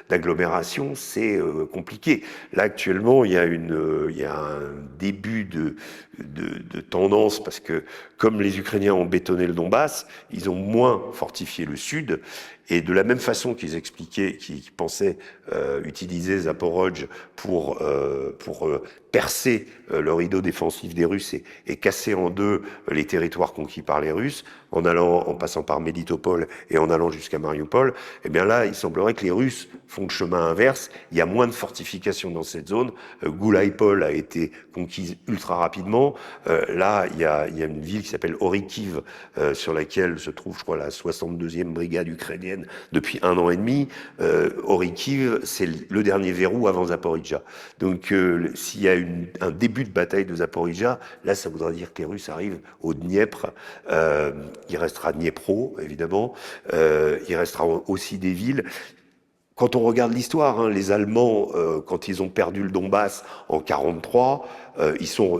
d'agglomération, c'est compliqué. Là, actuellement, il y a un début de tendance, parce que comme les Ukrainiens ont bétonné le Donbass, ils ont moins fortifié le sud, et de la même façon qu'ils expliquaient, qu'ils pensaient utiliser Zaporozhye pour percer le rideau défensif des Russes et casser en deux les territoires conquis par les Russes, en passant par Melitopol et en allant jusqu'à Mariupol, eh bien là, il semblerait que les Russes font le chemin inverse. Il y a moins de fortifications dans cette zone. Gulaïpol a été conquise ultra rapidement. Là, il y a une ville qui s'appelle Orikiv, sur laquelle se trouve, je crois, la 62e brigade ukrainienne depuis 1 an et demi. Orikiv, c'est le dernier verrou avant Zaporizhzhia. Donc, s'il y a un début de bataille de Zaporizhzhia, là, ça voudra dire que les Russes arrivent au Dniepr. Il restera Dniepro, évidemment. Il restera aussi des villes. Quand on regarde l'histoire, hein, les Allemands, quand ils ont perdu le Donbass en 1943,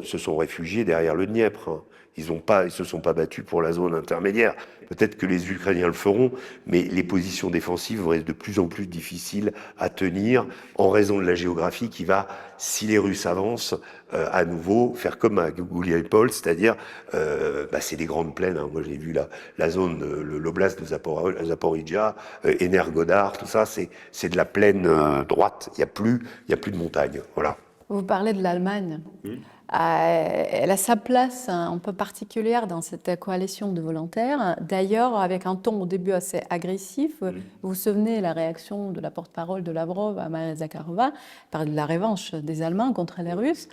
se sont réfugiés derrière le Dniepr. Hein. Ils se sont pas battus pour la zone intermédiaire. Peut-être que les Ukrainiens le feront, mais les positions défensives vont être de plus en plus difficiles à tenir en raison de la géographie qui va, si les Russes avancent, à nouveau faire comme à Gouliaïpol, c'est-à-dire, c'est des grandes plaines. Hein. Moi, j'ai vu la zone, l'oblast de Zaporizhzhia, Energodar, tout ça, c'est de la plaine droite. Il y a plus de montagne. Voilà. Vous parlez de l'Allemagne. Elle a sa place un peu particulière dans cette coalition de volontaires. D'ailleurs, avec un ton au début assez agressif. Vous vous souvenez la réaction de la porte-parole de Lavrov à Maria Zakharova, par la revanche des Allemands contre les Russes.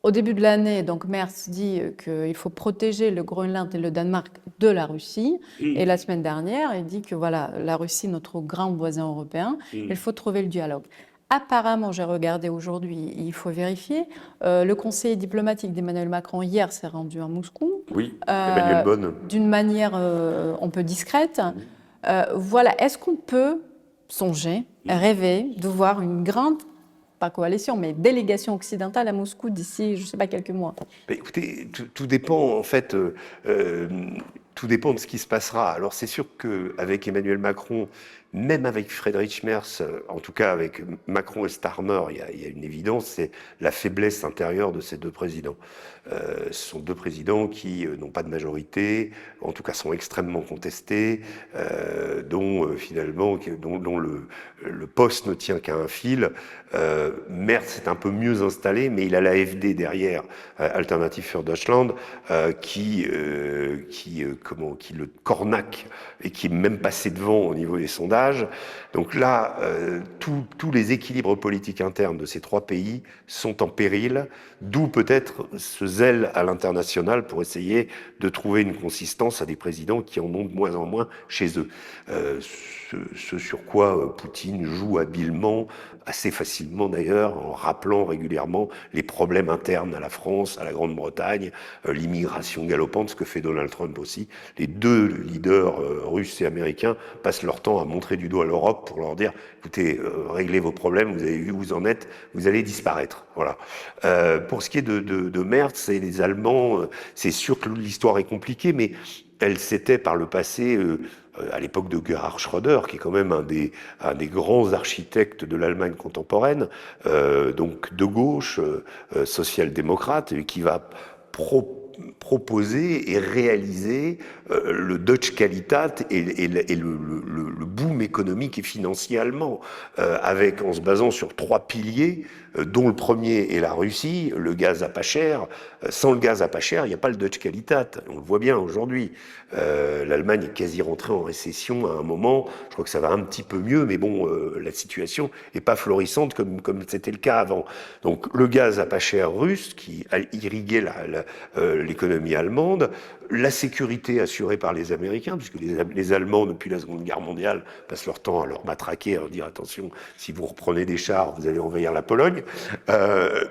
Au début de l'année, donc Merz dit qu'il faut protéger le Groenland et le Danemark de la Russie. Et la semaine dernière, il dit que voilà, la Russie, notre grand voisin européen, il faut trouver le dialogue. Apparemment, j'ai regardé aujourd'hui, il faut vérifier, le conseiller diplomatique d'Emmanuel Macron hier s'est rendu à Moscou. Oui, Emmanuel Bonne. D'une manière un peu discrète. Voilà, est-ce qu'on peut songer, rêver de voir une grande pas coalition, mais délégation occidentale à Moscou d'ici, je ne sais pas, quelques mois? Écoutez, tout dépend en fait, tout dépend de ce qui se passera. Alors c'est sûr qu'avec Emmanuel Macron, même avec Friedrich Merz, en tout cas avec Macron et Starmer, il y a une évidence, c'est la faiblesse intérieure de ces deux présidents. Ce sont deux présidents qui n'ont pas de majorité, en tout cas sont extrêmement contestés, dont le poste ne tient qu'à un fil. Merz est un peu mieux installé, mais il a l'AfD derrière, Alternative für Deutschland, qui le cornaque et qui est même passé devant au niveau des sondages. Donc là, tous les équilibres politiques internes de ces trois pays sont en péril, d'où peut-être ce zèle à l'international pour essayer de trouver une consistance à des présidents qui en ont de moins en moins chez eux. Ce sur quoi Poutine joue habilement, assez facilement d'ailleurs, en rappelant régulièrement les problèmes internes à la France, à la Grande-Bretagne, l'immigration galopante, ce que fait Donald Trump aussi. Les deux leaders russes et américains passent leur temps à montrer du doigt l'Europe pour leur dire, écoutez, réglez vos problèmes, vous avez vu où vous en êtes, vous allez disparaître. Voilà. Pour ce qui est de Merz et les Allemands, c'est sûr que l'histoire est compliquée, mais elle s'était par le passé, à l'époque de Gerhard Schröder, qui est quand même un des grands architectes de l'Allemagne contemporaine, donc de gauche, social-démocrate, et qui va proposer et réaliser le Deutsche Qualität et le boom économique et financier allemand, en se basant sur trois piliers, dont le premier est la Russie, le gaz à pas cher. Sans le gaz à pas cher, il n'y a pas le Deutsche Qualität. On le voit bien aujourd'hui. L'Allemagne est quasi rentrée en récession à un moment. Je crois que ça va un petit peu mieux, mais bon, la situation n'est pas florissante comme c'était le cas avant. Donc le gaz à pas cher russe qui irriguait l'économie allemande, la sécurité assurée par les Américains, puisque les Allemands, depuis la Seconde Guerre mondiale, passent leur temps à leur matraquer, à leur dire attention, si vous reprenez des chars, vous allez envahir la Pologne.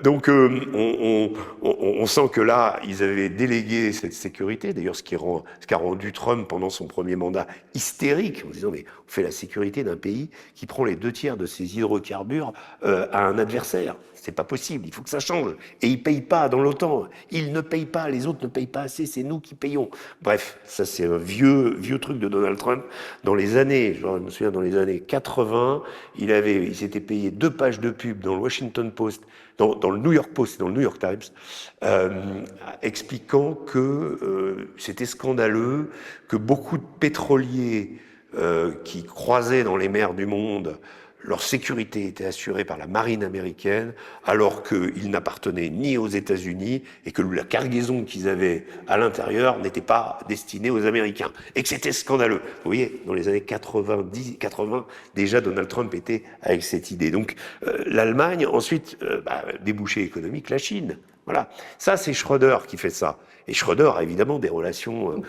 Donc on sent que là, ils avaient délégué cette sécurité, d'ailleurs ce qui a rendu Trump pendant son premier mandat hystérique, en disant mais on fait la sécurité d'un pays qui prend les 2/3 de ses hydrocarbures à un adversaire. C'est pas possible, il faut que ça change. Et ils payent pas dans l'OTAN. Ils ne payent pas, les autres ne payent pas assez, c'est nous qui payons. Bref, ça c'est un vieux truc de Donald Trump. Dans les années, je me souviens, dans les années 80, il s'était payé 2 pages de pub dans le Washington Post, dans le New York Post et dans le New York Times, expliquant que c'était scandaleux, que beaucoup de pétroliers qui croisaient dans les mers du monde, leur sécurité était assurée par la marine américaine, alors qu'ils n'appartenaient ni aux États-Unis et que la cargaison qu'ils avaient à l'intérieur n'était pas destinée aux Américains. Et que c'était scandaleux. Vous voyez, dans les années 80, déjà Donald Trump était avec cette idée. Donc l'Allemagne, ensuite, débouché économique, la Chine. Voilà. Ça, c'est Schröder qui fait ça. Et Schröder a évidemment des relations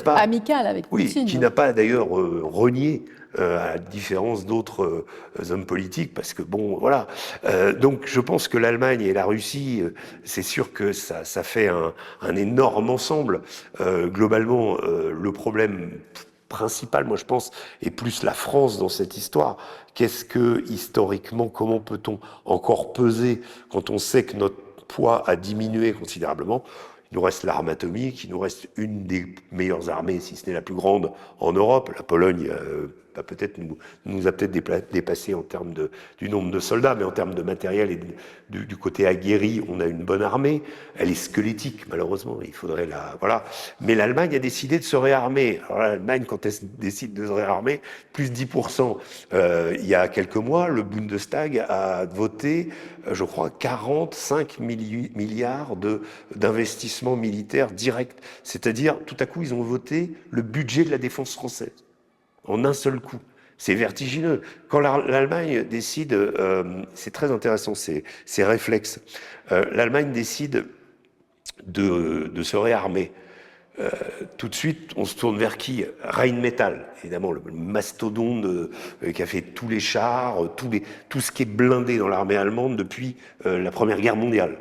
amicales avec Poutine. Oui, qui n'a pas d'ailleurs renié, à la différence d'autres hommes politiques, parce que bon, voilà. Donc je pense que l'Allemagne et la Russie, c'est sûr que ça fait un énorme ensemble. Globalement, le problème principal, moi je pense, est plus la France dans cette histoire. Qu'est-ce que, historiquement, comment peut-on encore peser quand on sait que notre poids a diminué considérablement? Il nous reste l'arme atomique, il nous reste une des meilleures armées, si ce n'est la plus grande en Europe. La Pologne nous a peut-être dépassé en termes du nombre de soldats, mais en termes de matériel et du côté aguerri, on a une bonne armée. Elle est squelettique, malheureusement, il faudrait voilà. Mais l'Allemagne a décidé de se réarmer. Alors l'Allemagne, quand elle décide de se réarmer, plus 10%. Il y a quelques mois, le Bundestag a voté, je crois, 45 milliards d'investissements militaires directs. C'est-à-dire, tout à coup, ils ont voté le budget de la défense française. En un seul coup. C'est vertigineux. Quand l'Allemagne décide, c'est très intéressant, ces réflexes. L'Allemagne décide de se réarmer. Tout de suite, on se tourne vers qui? Rheinmetall, évidemment, le mastodonte qui a fait tous les chars, tout ce qui est blindé dans l'armée allemande depuis la Première Guerre mondiale.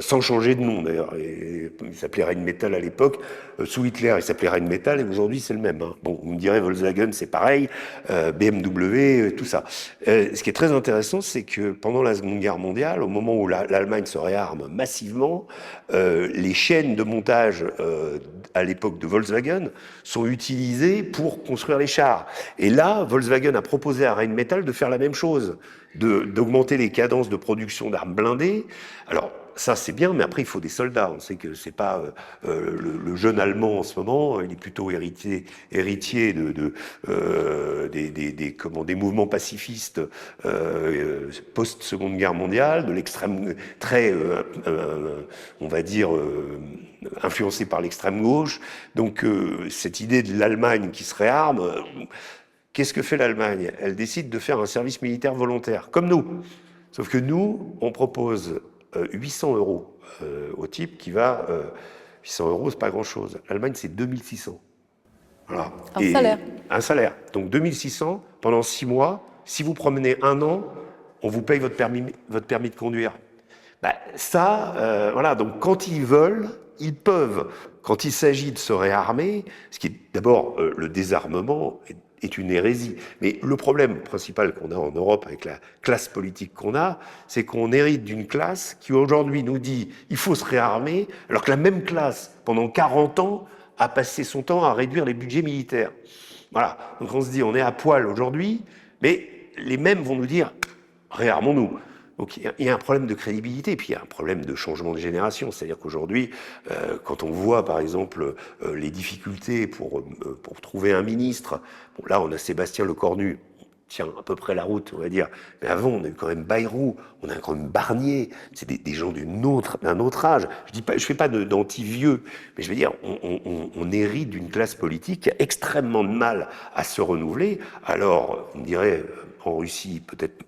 sans changer de nom d'ailleurs. Il s'appelait Rheinmetall à l'époque. Sous Hitler, il s'appelait Rheinmetall et aujourd'hui c'est le même. Hein. Bon, vous me direz Volkswagen, c'est pareil, BMW, tout ça. Ce qui est très intéressant, c'est que pendant la Seconde Guerre mondiale, au moment où l'Allemagne se réarme massivement, les chaînes de montage à l'époque de Volkswagen sont utilisées pour construire les chars. Et là, Volkswagen a proposé à Rheinmetall de faire la même chose, d'augmenter les cadences de production d'armes blindées. Alors, ça, c'est bien, mais après, il faut des soldats. On sait que c'est pas le jeune Allemand en ce moment. Il est plutôt héritier des mouvements pacifistes post-Seconde Guerre mondiale, de l'extrême très, on va dire, influencé par l'extrême gauche. Donc, cette idée de l'Allemagne qui se réarme. Qu'est-ce que fait l'Allemagne? Elle décide de faire un service militaire volontaire, comme nous. Sauf que nous, on propose 800 € au type qui va... 800 €, c'est pas grand-chose. L'Allemagne, c'est 2600. Voilà. Un salaire. Un salaire. Donc 2600 pendant 6 mois. Si vous promenez 1 an, on vous paye votre permis de conduire. Voilà. Donc quand ils veulent, ils peuvent. Quand il s'agit de se réarmer, ce qui est d'abord le désarmement est une hérésie. Mais le problème principal qu'on a en Europe avec la classe politique qu'on a, c'est qu'on hérite d'une classe qui aujourd'hui nous dit il faut se réarmer, alors que la même classe, pendant 40 ans, a passé son temps à réduire les budgets militaires. Voilà. Donc on se dit on est à poil aujourd'hui, mais les mêmes vont nous dire réarmons-nous. Donc il y a un problème de crédibilité, puis il y a un problème de changement de génération. C'est-à-dire qu'aujourd'hui, quand on voit par exemple les difficultés pour trouver un ministre, bon, là on a Sébastien Lecornu, tient à peu près la route, on va dire. Mais avant, on a eu quand même Bayrou, on a quand même Barnier, c'est des gens d'un autre âge. Je fais pas d'anti-vieux, mais je veux dire, on hérite d'une classe politique qui a extrêmement de mal à se renouveler. Alors, on dirait... En Russie, peut-être,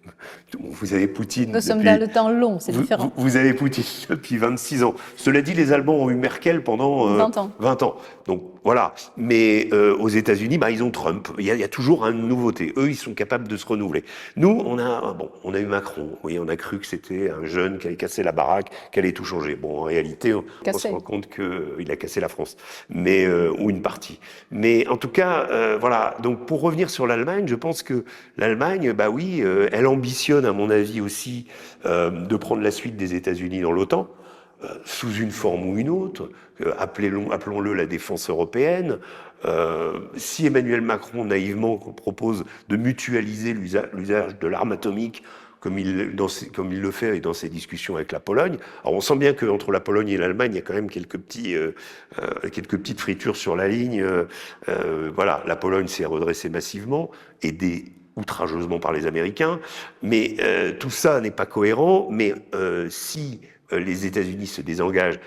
vous avez Poutine. Nous sommes dans le temps long, c'est différent. Vous avez Poutine depuis 26 ans. Cela dit, les Allemands ont eu Merkel pendant 20 ans. Donc voilà. Mais aux États-Unis, ils ont Trump. Il y a toujours une nouveauté. Eux, ils sont capables de se renouveler. Nous, on a eu Macron. Oui, on a cru que c'était un jeune qui allait casser la baraque, qui allait tout changer. Bon, en réalité, on se rend compte qu'il a cassé la France, ou une partie. Mais en tout cas, voilà. Donc pour revenir sur l'Allemagne, je pense que l'Allemagne, elle ambitionne, à mon avis aussi, de prendre la suite des États-Unis dans l'OTAN, sous une forme ou une autre. Appelons-le la défense européenne. Si Emmanuel Macron, naïvement, propose de mutualiser l'usage de l'arme atomique, comme il le fait dans ses discussions avec la Pologne. Alors on sent bien qu'entre la Pologne et l'Allemagne, il y a quand même quelques petites fritures sur la ligne. Voilà, la Pologne s'est redressée massivement, aidée outrageusement par les Américains, mais tout ça n'est pas cohérent. Mais si les États-Unis se désengagent,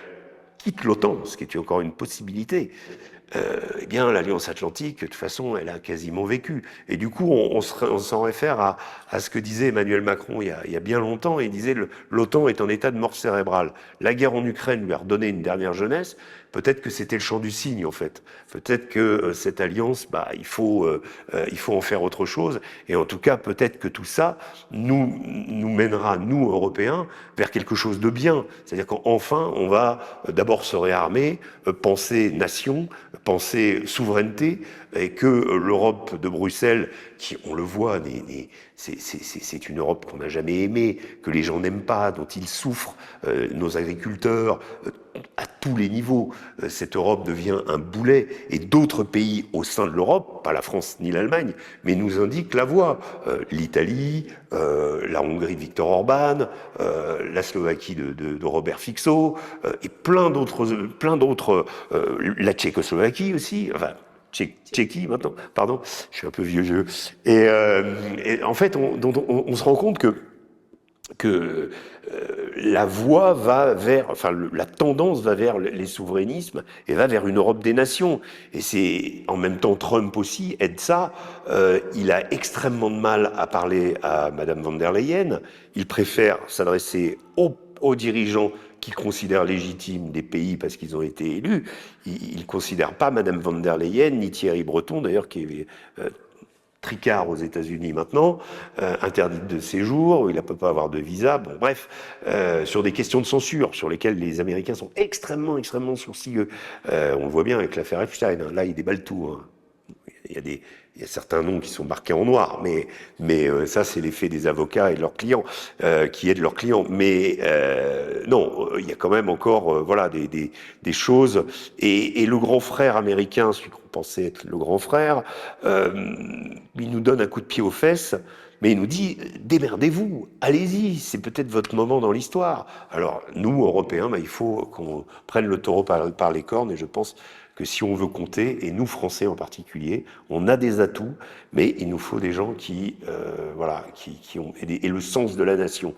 quittent l'OTAN, ce qui est encore une possibilité, eh bien l'Alliance Atlantique, de toute façon, elle a quasiment vécu. Et du coup, on s'en réfère à ce que disait Emmanuel Macron il y a bien longtemps. Il disait l'OTAN est en état de mort cérébrale. La guerre en Ukraine lui a redonné une dernière jeunesse. Peut-être que c'était le chant du cygne, en fait. Peut-être que cette alliance, il faut en faire autre chose. Et en tout cas, peut-être que tout ça nous mènera, nous, Européens, vers quelque chose de bien. C'est-à-dire qu'enfin, on va d'abord se réarmer, penser nation, penser souveraineté, et que l'Europe de Bruxelles, qui, on le voit, c'est une Europe qu'on n'a jamais aimée, que les gens n'aiment pas, dont ils souffrent, nos agriculteurs, à tous les niveaux. Cette Europe devient un boulet, et d'autres pays au sein de l'Europe, pas la France ni l'Allemagne, mais nous indiquent la voie. L'Italie, la Hongrie de Viktor Orban, la Slovaquie de Robert Fico, et plein d'autres, la Tchécoslovaquie aussi, enfin, Tchéquie maintenant, pardon, je suis un peu vieux jeu. Et en fait, on se rend compte que la voie va vers, la tendance va vers les souverainismes et va vers une Europe des nations. Et c'est en même temps Trump aussi aide ça. Il a extrêmement de mal à parler à Madame von der Leyen. Il préfère s'adresser aux dirigeants qu'il considère légitimes des pays parce qu'ils ont été élus. Il ne considère pas Madame von der Leyen ni Thierry Breton, d'ailleurs, qui est tricard aux États-Unis maintenant, interdite de séjour, il ne peut pas avoir de visa, bon bref, sur des questions de censure sur lesquelles les Américains sont extrêmement sourcilleux. On le voit bien avec l'affaire Epstein, hein. Là ils déballent tout. Hein. Il y a certains noms qui sont marqués en noir, mais ça c'est l'effet des avocats et de leurs clients, qui aident leurs clients. Mais non, il y a quand même encore voilà des choses. Et le grand frère américain, celui qu'on pensait être le grand frère, il nous donne un coup de pied aux fesses. Mais il nous dit, démerdez-vous, allez-y, c'est peut-être votre moment dans l'histoire. Alors, nous, Européens, il faut qu'on prenne le taureau par les cornes, et je pense que si on veut compter, et nous, Français en particulier, on a des atouts, mais il nous faut des gens qui ont et le sens de la nation.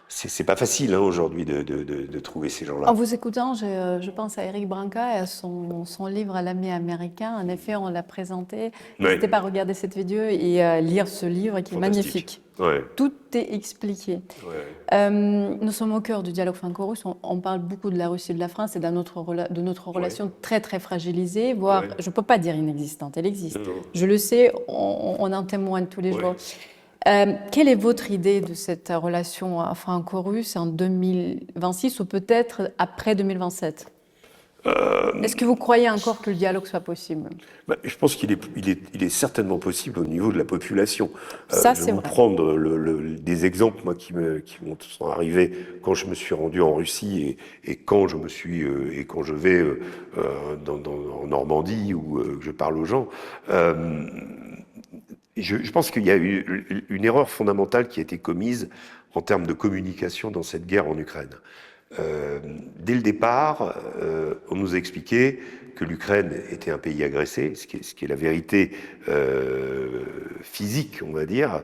C'est pas facile aujourd'hui de trouver ces gens-là. En vous écoutant, je pense à Eric Branca et à son livre à l'ami américain. En effet, on l'a présenté. N'hésitez pas à regarder cette vidéo et lire ce livre qui est magnifique. Ouais. Tout est expliqué. Ouais. Nous sommes au cœur du dialogue franco-russe. On parle beaucoup de la Russie et de la France et de notre relation très très fragilisée, voire, je ne peux pas dire inexistante, elle existe. Non. Je le sais, on en témoigne tous les jours. Quelle est votre idée de cette relation franco-russe en 2026 ou peut-être après 2027 ? Est-ce que vous croyez encore que le dialogue soit possible ? Je pense qu'il est certainement possible au niveau de la population. Ça, je vais vous prendre des exemples moi, qui sont arrivés quand je me suis rendu en Russie et quand je vais en Normandie où je parle aux gens. Je pense qu'il y a eu une erreur fondamentale qui a été commise en termes de communication dans cette guerre en Ukraine. Dès le départ, on nous a expliqué que l'Ukraine était un pays agressé, ce qui est la vérité physique, on va dire,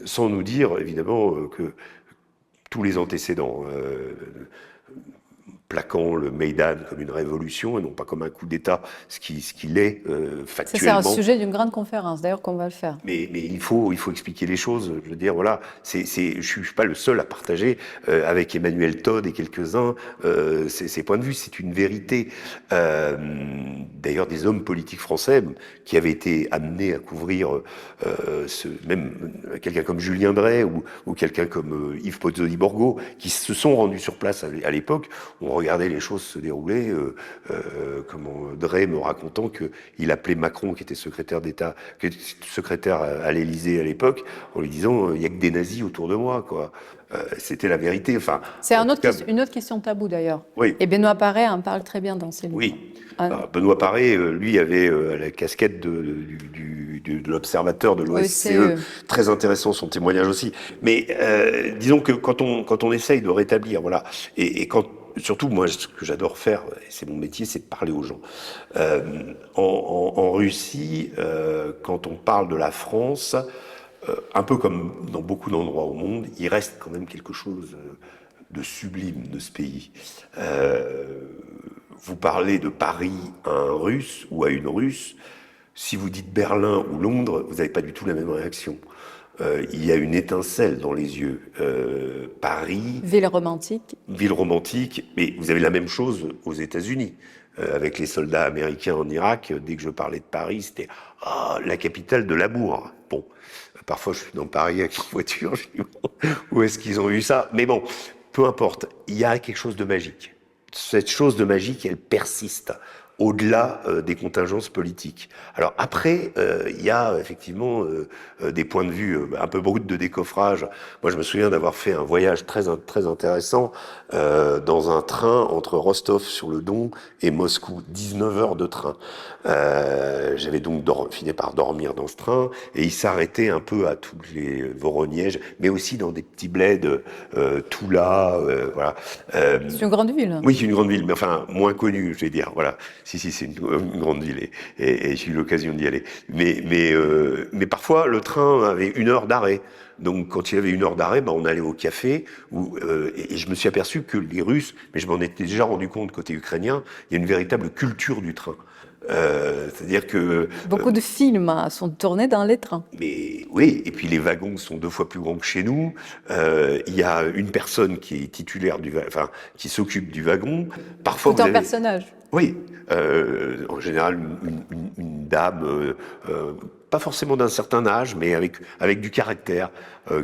sans nous dire évidemment que tous les antécédents, plaquant le Maïdan comme une révolution et non pas comme un coup d'État, ce qu'il est factuellement. C'est un sujet d'une grande conférence, d'ailleurs, qu'on va le faire. Mais il faut expliquer les choses. Je veux dire, voilà, je suis pas le seul à partager avec Emmanuel Todd et quelques-uns ces points de vue. C'est une vérité. D'ailleurs, des hommes politiques français qui avaient été amenés à couvrir même quelqu'un comme Julien Drey ou quelqu'un comme Yves Pozzoli-Borgo, qui se sont rendus sur place à l'époque, ont regardé les choses se dérouler, Drey me racontant qu'il appelait Macron, qui était secrétaire d'État, qui était secrétaire à l'Élysée à l'époque, en lui disant il n'y a que des nazis autour de moi, quoi. C'était la vérité. Enfin, c'est une autre question taboue d'ailleurs. Oui. Et Benoît Paré en parle très bien dans ses livres. Oui. Benoît Paré, lui, avait la casquette de l'observateur de l'OSCE. Très intéressant son témoignage aussi. Mais disons que quand on essaye de rétablir, voilà, et quand surtout, moi, ce que j'adore faire, c'est mon métier, c'est de parler aux gens. En Russie, quand on parle de la France, un peu comme dans beaucoup d'endroits au monde, il reste quand même quelque chose de sublime de ce pays. Vous parlez de Paris à un Russe ou à une Russe, si vous dites Berlin ou Londres, vous n'avez pas du tout la même réaction. Il y a une étincelle dans les yeux. Paris... Ville romantique. Ville romantique, mais vous avez la même chose aux États-Unis. Avec les soldats américains en Irak, dès que je parlais de Paris, c'était la capitale de l'amour. Bon, parfois je suis dans Paris avec une voiture, je dis, où est-ce qu'ils ont eu ça? Mais bon, peu importe, il y a quelque chose de magique. Cette chose de magique, elle persiste au-delà des contingences politiques. Alors après, il y a effectivement des points de vue un peu bruts de décoffrage. Moi, je me souviens d'avoir fait un voyage très intéressant dans un train entre Rostov-sur-le-Don et Moscou, 19 heures de train. J'avais donc fini par dormir dans ce train et il s'arrêtait un peu à tous les Voronezh, mais aussi dans des petits bleds, Toula, voilà. C'est une grande ville. Oui, c'est une grande ville, mais enfin moins connue, je vais dire. Voilà. Si, c'est une grande ville et j'ai eu l'occasion d'y aller. Mais parfois, le train avait 1 heure d'arrêt. Donc, quand il y avait 1 heure d'arrêt, on allait au café et je me suis aperçu que les Russes, mais je m'en étais déjà rendu compte côté ukrainien, il y a une véritable culture du train. C'est-à-dire que... Beaucoup de films sont tournés dans les trains. Mais oui, et puis les wagons sont 2 fois plus grands que chez nous. Il y a une personne qui est titulaire qui s'occupe du wagon. Parfois, tout un personnage. Oui, en général, une dame, pas forcément d'un certain âge, mais avec du caractère,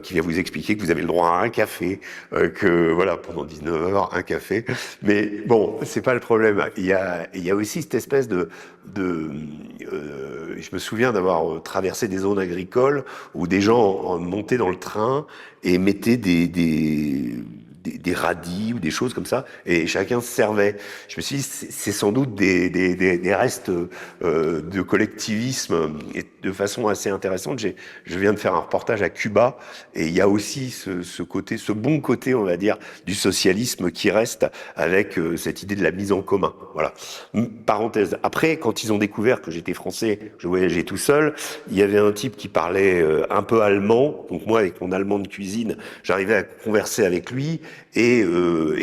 qui vient vous expliquer que vous avez le droit à un café, que voilà, pendant 19 heures, un café. Mais bon, c'est pas le problème. Il y a aussi cette espèce je me souviens d'avoir traversé des zones agricoles où des gens montaient dans le train et mettaient des radis ou des choses comme ça, et chacun se servait. Je me suis dit, c'est sans doute des restes de collectivisme, et de façon assez intéressante. Je viens de faire un reportage à Cuba, et il y a aussi ce côté, ce bon côté, on va dire, du socialisme qui reste avec cette idée de la mise en commun. Voilà. Parenthèse. Après, quand ils ont découvert que j'étais français, je voyageais tout seul, il y avait un type qui parlait un peu allemand, donc moi, avec mon allemand de cuisine, j'arrivais à converser avec lui, et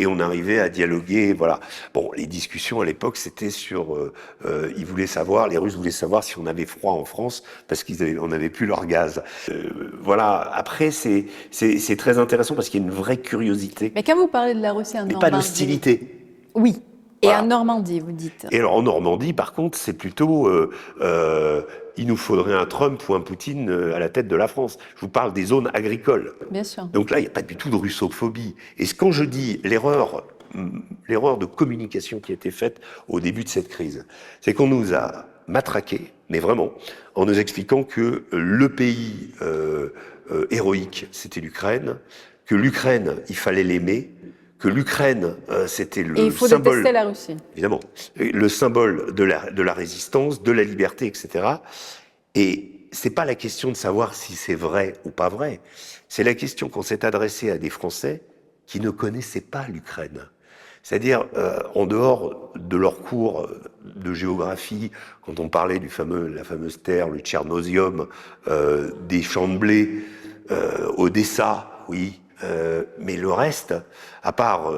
on arrivait à dialoguer, voilà. Bon, les discussions à l'époque, c'était sur, les Russes voulaient savoir si on avait froid en France parce on n'avait plus leur gaz. Voilà. Après, c'est très intéressant parce qu'il y a une vraie curiosité. Mais quand vous parlez de la Russie en Mais Normandie... pas d'hostilité. Oui. Et Voilà. en Normandie, vous dites. Et alors en Normandie, par contre, c'est plutôt il nous faudrait un Trump ou un Poutine à la tête de la France. Je vous parle des zones agricoles. Bien sûr. Donc là, il n'y a pas du tout de russophobie. Et quand je dis l'erreur de communication qui a été faite au début de cette crise, c'est qu'on nous a matraqués, mais vraiment, en nous expliquant que le pays héroïque, c'était l'Ukraine, que l'Ukraine, il fallait l'aimer, que l'Ukraine, c'était le symbole... Et il faut détester la Russie. Évidemment. Le symbole de la résistance, de la liberté, etc. Et c'est pas la question de savoir si c'est vrai ou pas vrai. C'est la question qu'on s'est adressée à des Français qui ne connaissaient pas l'Ukraine. C'est-à-dire, en dehors de leur cours de géographie, quand on parlait la fameuse terre, le Tchernosium, des champs de blé, Odessa, oui, mais le reste, à part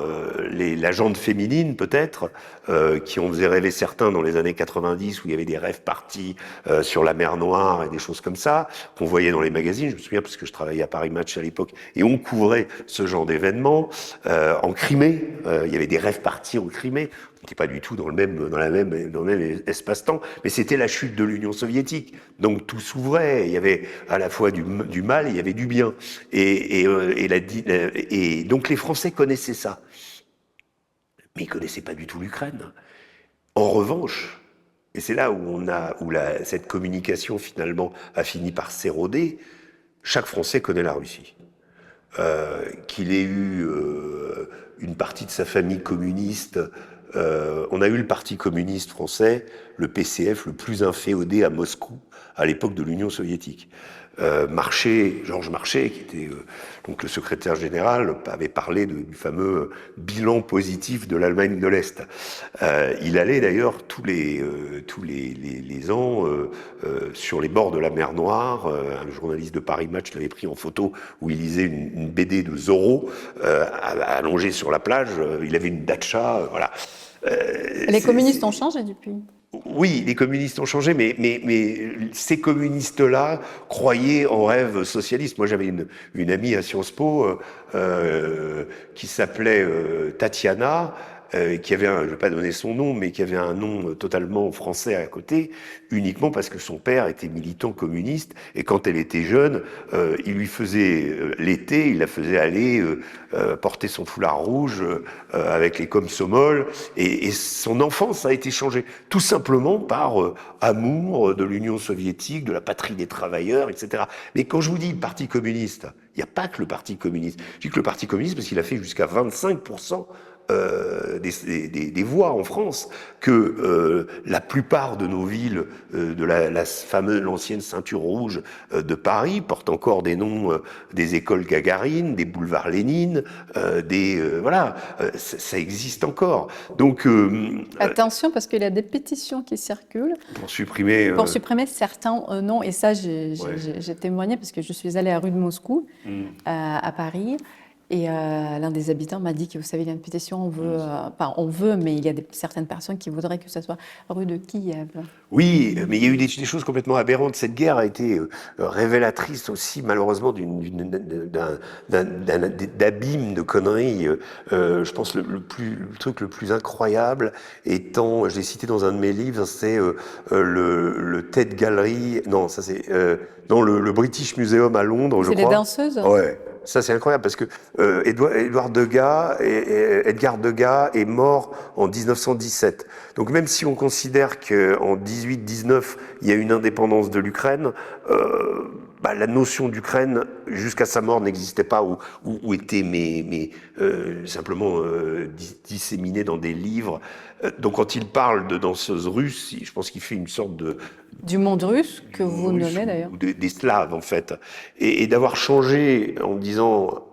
la jante féminine peut-être, qui en faisait rêver certains dans les années 90, où il y avait des rêves partis sur la mer Noire et des choses comme ça, qu'on voyait dans les magazines. Je me souviens parce que je travaillais à Paris Match à l'époque, et on couvrait ce genre d'événements. En Crimée, il y avait des rêves partis en Crimée. On n'était pas du tout dans le même espace-temps, mais c'était la chute de l'Union soviétique. Donc tout s'ouvrait, il y avait à la fois du mal, il y avait du bien. Et donc les Français connaissaient ça. Mais ils connaissaient pas du tout l'Ukraine. En revanche, et c'est là où cette communication finalement a fini par s'éroder, chaque Français connaît la Russie. Qu'il ait eu une partie de sa famille communiste, on a eu le Parti communiste français, le PCF, le plus inféodé à Moscou à l'époque de l'Union soviétique. Georges Marchais, qui était donc le secrétaire général, avait parlé du fameux bilan positif de l'Allemagne de l'Est. Il allait d'ailleurs tous les ans sur les bords de la mer Noire. Un journaliste de Paris Match l'avait pris en photo où il lisait une BD de Zorro allongé sur la plage. Il avait une datcha, voilà. Les communistes ont changé depuis. Oui, les communistes ont changé, mais ces communistes-là croyaient en rêve socialiste. Moi, j'avais une amie à Sciences Po qui s'appelait Tatiana, qui avait je ne vais pas donner son nom, mais qui avait un nom totalement français à côté, uniquement parce que son père était militant communiste, et quand elle était jeune, il lui faisait l'été, il la faisait aller porter son foulard rouge avec les komsomols, et son enfance a été changée, tout simplement par amour de l'Union soviétique, de la patrie des travailleurs, etc. Mais quand je vous dis Parti communiste, il n'y a pas que le Parti communiste. Je dis que le Parti communiste parce qu'il a fait jusqu'à 25% des voix en France, que la plupart de nos villes de l'ancienne ceinture rouge de Paris portent encore des noms des écoles Gagarine, des boulevards Lénine, voilà, ça existe encore. Donc attention, parce qu'il y a des pétitions qui circulent pour supprimer certains noms, et ça j'ai témoigné parce que je suis allée à rue de Moscou à Paris. Et l'un des habitants m'a dit que, vous savez, il y a une pétition, on veut, mais il y a certaines personnes qui voudraient que ça soit rue de Kiev. Oui, mais il y a eu des choses complètement aberrantes. Cette guerre a été révélatrice aussi, malheureusement, d'abîme de conneries. Je pense le truc le plus incroyable étant, je l'ai cité dans un de mes livres, c'est le Tate Gallery. Non, ça c'est non le British Museum à Londres, je C'est les crois. danseuses? Ouais. Ça, c'est incroyable parce que Edgar Degas est mort en 1917. Donc même si on considère qu'en 18-19, il y a une indépendance de l'Ukraine, la notion d'Ukraine, jusqu'à sa mort, n'existait pas ou était simplement disséminée dans des livres. Donc quand il parle de danseuses russes, je pense qu'il fait une sorte de Du monde russe, que vous Russes nommez d'ailleurs. ou des Slaves en fait, et d'avoir changé en disant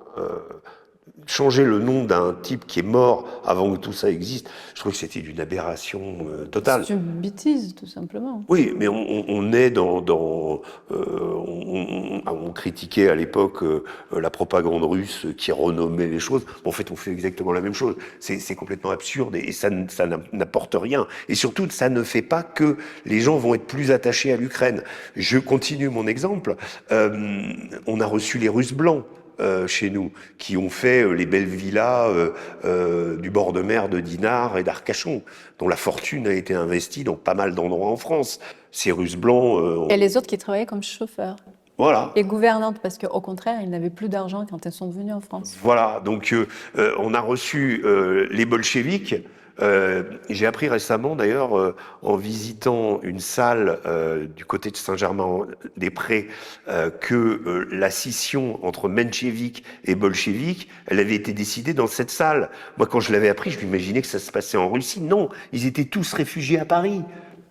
changer le nom d'un type qui est mort avant que tout ça existe, je trouve que c'était d'une aberration totale. C'est une bêtise, tout simplement. Oui, mais on est on critiquait à l'époque la propagande russe qui renommait les choses. En fait, on fait exactement la même chose. C'est complètement absurde et ça n'apporte rien. Et surtout, ça ne fait pas que les gens vont être plus attachés à l'Ukraine. Je continue mon exemple. On a reçu les Russes blancs. Chez nous, qui ont fait les belles villas du bord de mer de Dinard et d'Arcachon, dont la fortune a été investie dans pas mal d'endroits en France. Ces Russes blancs... Et les autres qui travaillaient comme chauffeurs. Voilà. Et gouvernantes, parce qu'au contraire, ils n'avaient plus d'argent quand elles sont venues en France. Voilà, donc on a reçu les bolcheviks. J'ai appris récemment, d'ailleurs, en visitant une salle du côté de Saint-Germain-des-Prés, que la scission entre mencheviks et bolcheviks, elle avait été décidée dans cette salle. Moi, quand je l'avais appris, je m'imaginais que ça se passait en Russie. Non, ils étaient tous réfugiés à Paris.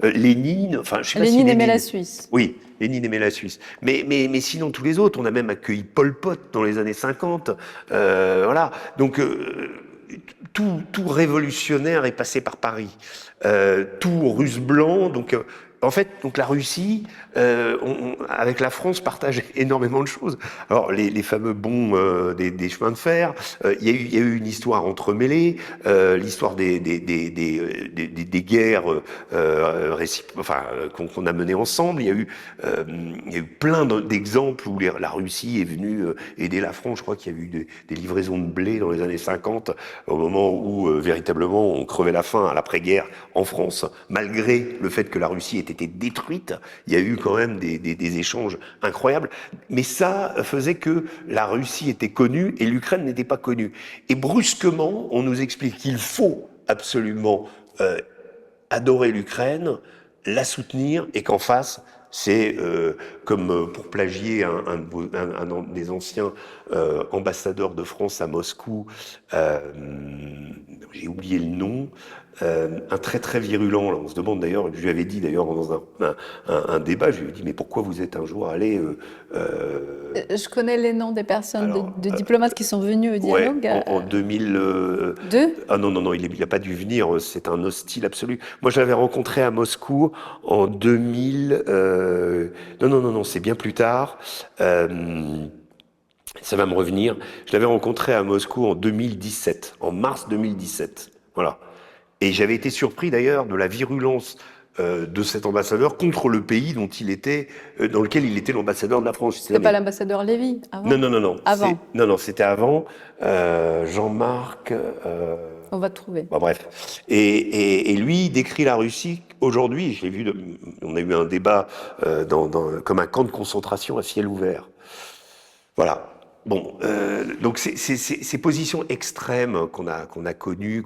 Lénine, enfin, je sais pas si Lénine aimait Lénine... la Suisse. Oui, Lénine aimait la Suisse. Mais sinon, tous les autres, on a même accueilli Pol Pot dans les années 50. Voilà. Donc, tout révolutionnaire est passé par Paris. Tout russe blanc. Donc, en fait, donc la Russie, avec la France, partage énormément de choses. Alors, les fameux bons des chemins de fer, il y a eu une histoire entremêlée, l'histoire des guerres qu'on a menées ensemble. Il y a eu plein d'exemples où la Russie est venue aider la France. Je crois qu'il y a eu des livraisons de blé dans les années 50, au moment où véritablement on crevait la faim à l'après-guerre en France, malgré le fait que la Russie ait été détruite. Il y a eu quand même des échanges incroyables. Mais ça faisait que la Russie était connue et l'Ukraine n'était pas connue. Et brusquement, on nous explique qu'il faut absolument adorer l'Ukraine, la soutenir, et qu'en face, c'est comme pour plagier un des anciens ambassadeurs de France à Moscou, j'ai oublié le nom, un très très virulent. Là, on se demande d'ailleurs, je lui avais dit d'ailleurs dans un débat, je lui ai dit mais pourquoi vous êtes un jour allé Je connais les noms des personnes, alors, de diplomates qui sont venus au ouais, dialogue. en 2000. Deux? Ah non, il n'a pas dû venir, c'est un hostile absolu. Moi, je l'avais rencontré à Moscou en 2000. Non, c'est bien plus tard. Ça va me revenir. Je l'avais rencontré à Moscou en 2017, en mars 2017. Voilà. Et j'avais été surpris d'ailleurs de la virulence de cet ambassadeur contre le pays dont il était, dans lequel il était l'ambassadeur de la France. C'était pas l'ambassadeur Lévy avant? Non. Avant. Non, c'était avant. Jean-Marc. On va te trouver. Bon, bref. Et lui, il décrit la Russie aujourd'hui. Je l'ai vu. On a eu un débat comme un camp de concentration à ciel ouvert. Voilà. Bon, donc ces positions extrêmes qu'on a connues,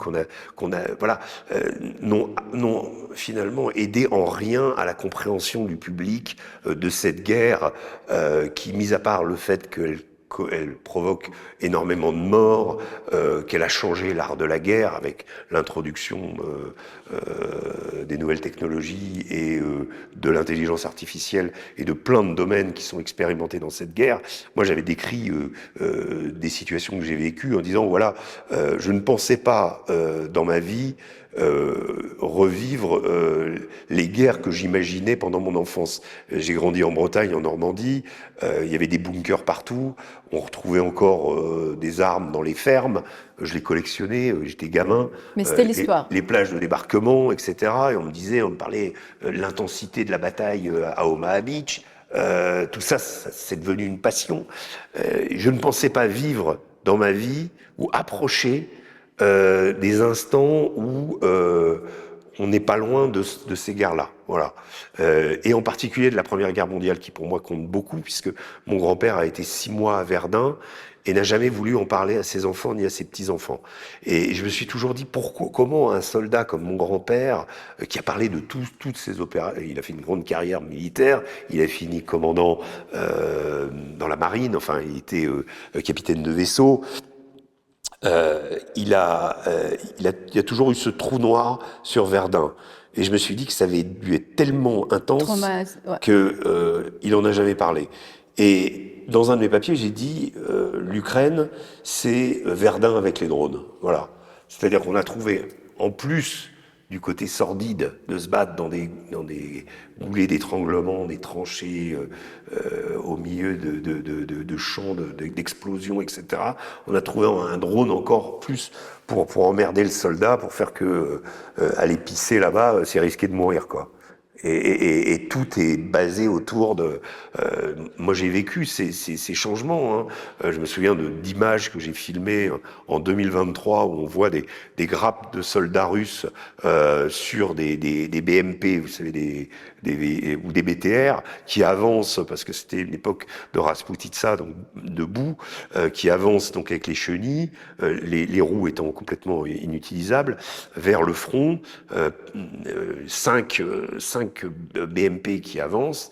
voilà, n'ont finalement aidé en rien à la compréhension du public de cette guerre qui, mis à part le fait qu'elle provoque énormément de morts, qu'elle a changé l'art de la guerre avec l'introduction des nouvelles technologies et de l'intelligence artificielle et de plein de domaines qui sont expérimentés dans cette guerre. Moi, j'avais décrit des situations que j'ai vécues en disant, voilà, je ne pensais pas dans ma vie revivre les guerres que j'imaginais pendant mon enfance. J'ai grandi en Bretagne, en Normandie, il y avait des bunkers partout, on retrouvait encore des armes dans les fermes, je les collectionnais, j'étais gamin. Mais c'était l'histoire. Les plages de débarquement, etc. Et on me parlait de l'intensité de la bataille à Omaha Beach. Tout ça, c'est devenu une passion. Je ne pensais pas vivre dans ma vie ou approcher des instants où on n'est pas loin de ces guerres-là. Voilà. Et en particulier de la Première Guerre mondiale, qui pour moi compte beaucoup, puisque mon grand-père a été 6 mois à Verdun et n'a jamais voulu en parler à ses enfants ni à ses petits-enfants. Et je me suis toujours dit, comment un soldat comme mon grand-père, qui a parlé de toutes ces opérations, il a fait une grande carrière militaire, il a fini commandant dans la marine, enfin il était capitaine de vaisseau, il y a toujours eu ce trou noir sur Verdun. Et je me suis dit que ça avait dû être tellement intense que il en a jamais parlé. Et dans un de mes papiers, j'ai dit l'Ukraine, c'est Verdun avec les drones. Voilà. C'est-à-dire qu'on a trouvé, en plus du côté sordide de se battre dans des goulets d'étranglement, des tranchées au milieu de champs d'explosions, etc. On a trouvé un drone encore plus pour emmerder le soldat, pour faire que aller pisser là-bas, c'est risqué de mourir, quoi. Et tout est basé autour de... moi, j'ai vécu ces changements. Hein. Je me souviens d'images que j'ai filmées en 2023 où on voit des grappes de soldats russes sur des BMP, vous savez, ou des BTR qui avancent, parce que c'était l'époque de Rasputitsa, donc debout, qui avancent donc avec les chenilles, les roues étant complètement inutilisables, vers le front, 5 BMP qui avancent.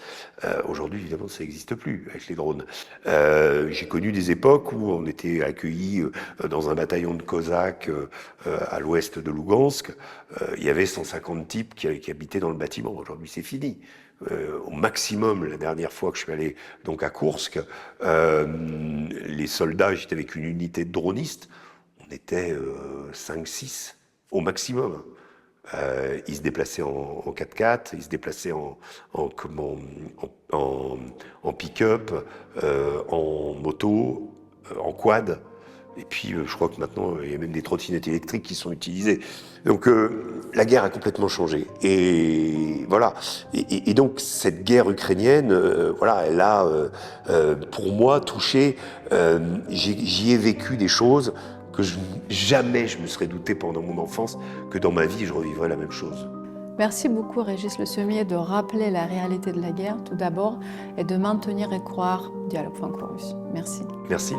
Aujourd'hui, évidemment, ça n'existe plus avec les drones. J'ai connu des époques où on était accueillis dans un bataillon de Cosaques à l'ouest de Lugansk. Il y avait 150 types qui habitaient dans le bâtiment. Aujourd'hui, c'est fini. Au maximum, la dernière fois que je suis allé donc à Koursk, les soldats, j'étais avec une unité de dronistes, on était 5-6 au maximum. Ils se déplaçaient en 4x4, ils se déplaçaient en pick-up, en moto, en quad. Et puis, je crois que maintenant, il y a même des trottinettes électriques qui sont utilisées. Donc, la guerre a complètement changé. Et voilà. Et donc, cette guerre ukrainienne, voilà, elle a, pour moi, touché. J'y ai vécu des choses que jamais je me serais douté pendant mon enfance que dans ma vie, je revivrais la même chose. Merci beaucoup Régis Le Sommier de rappeler la réalité de la guerre tout d'abord et de maintenir et croire Dialogue Franco-Russe. Merci. Merci.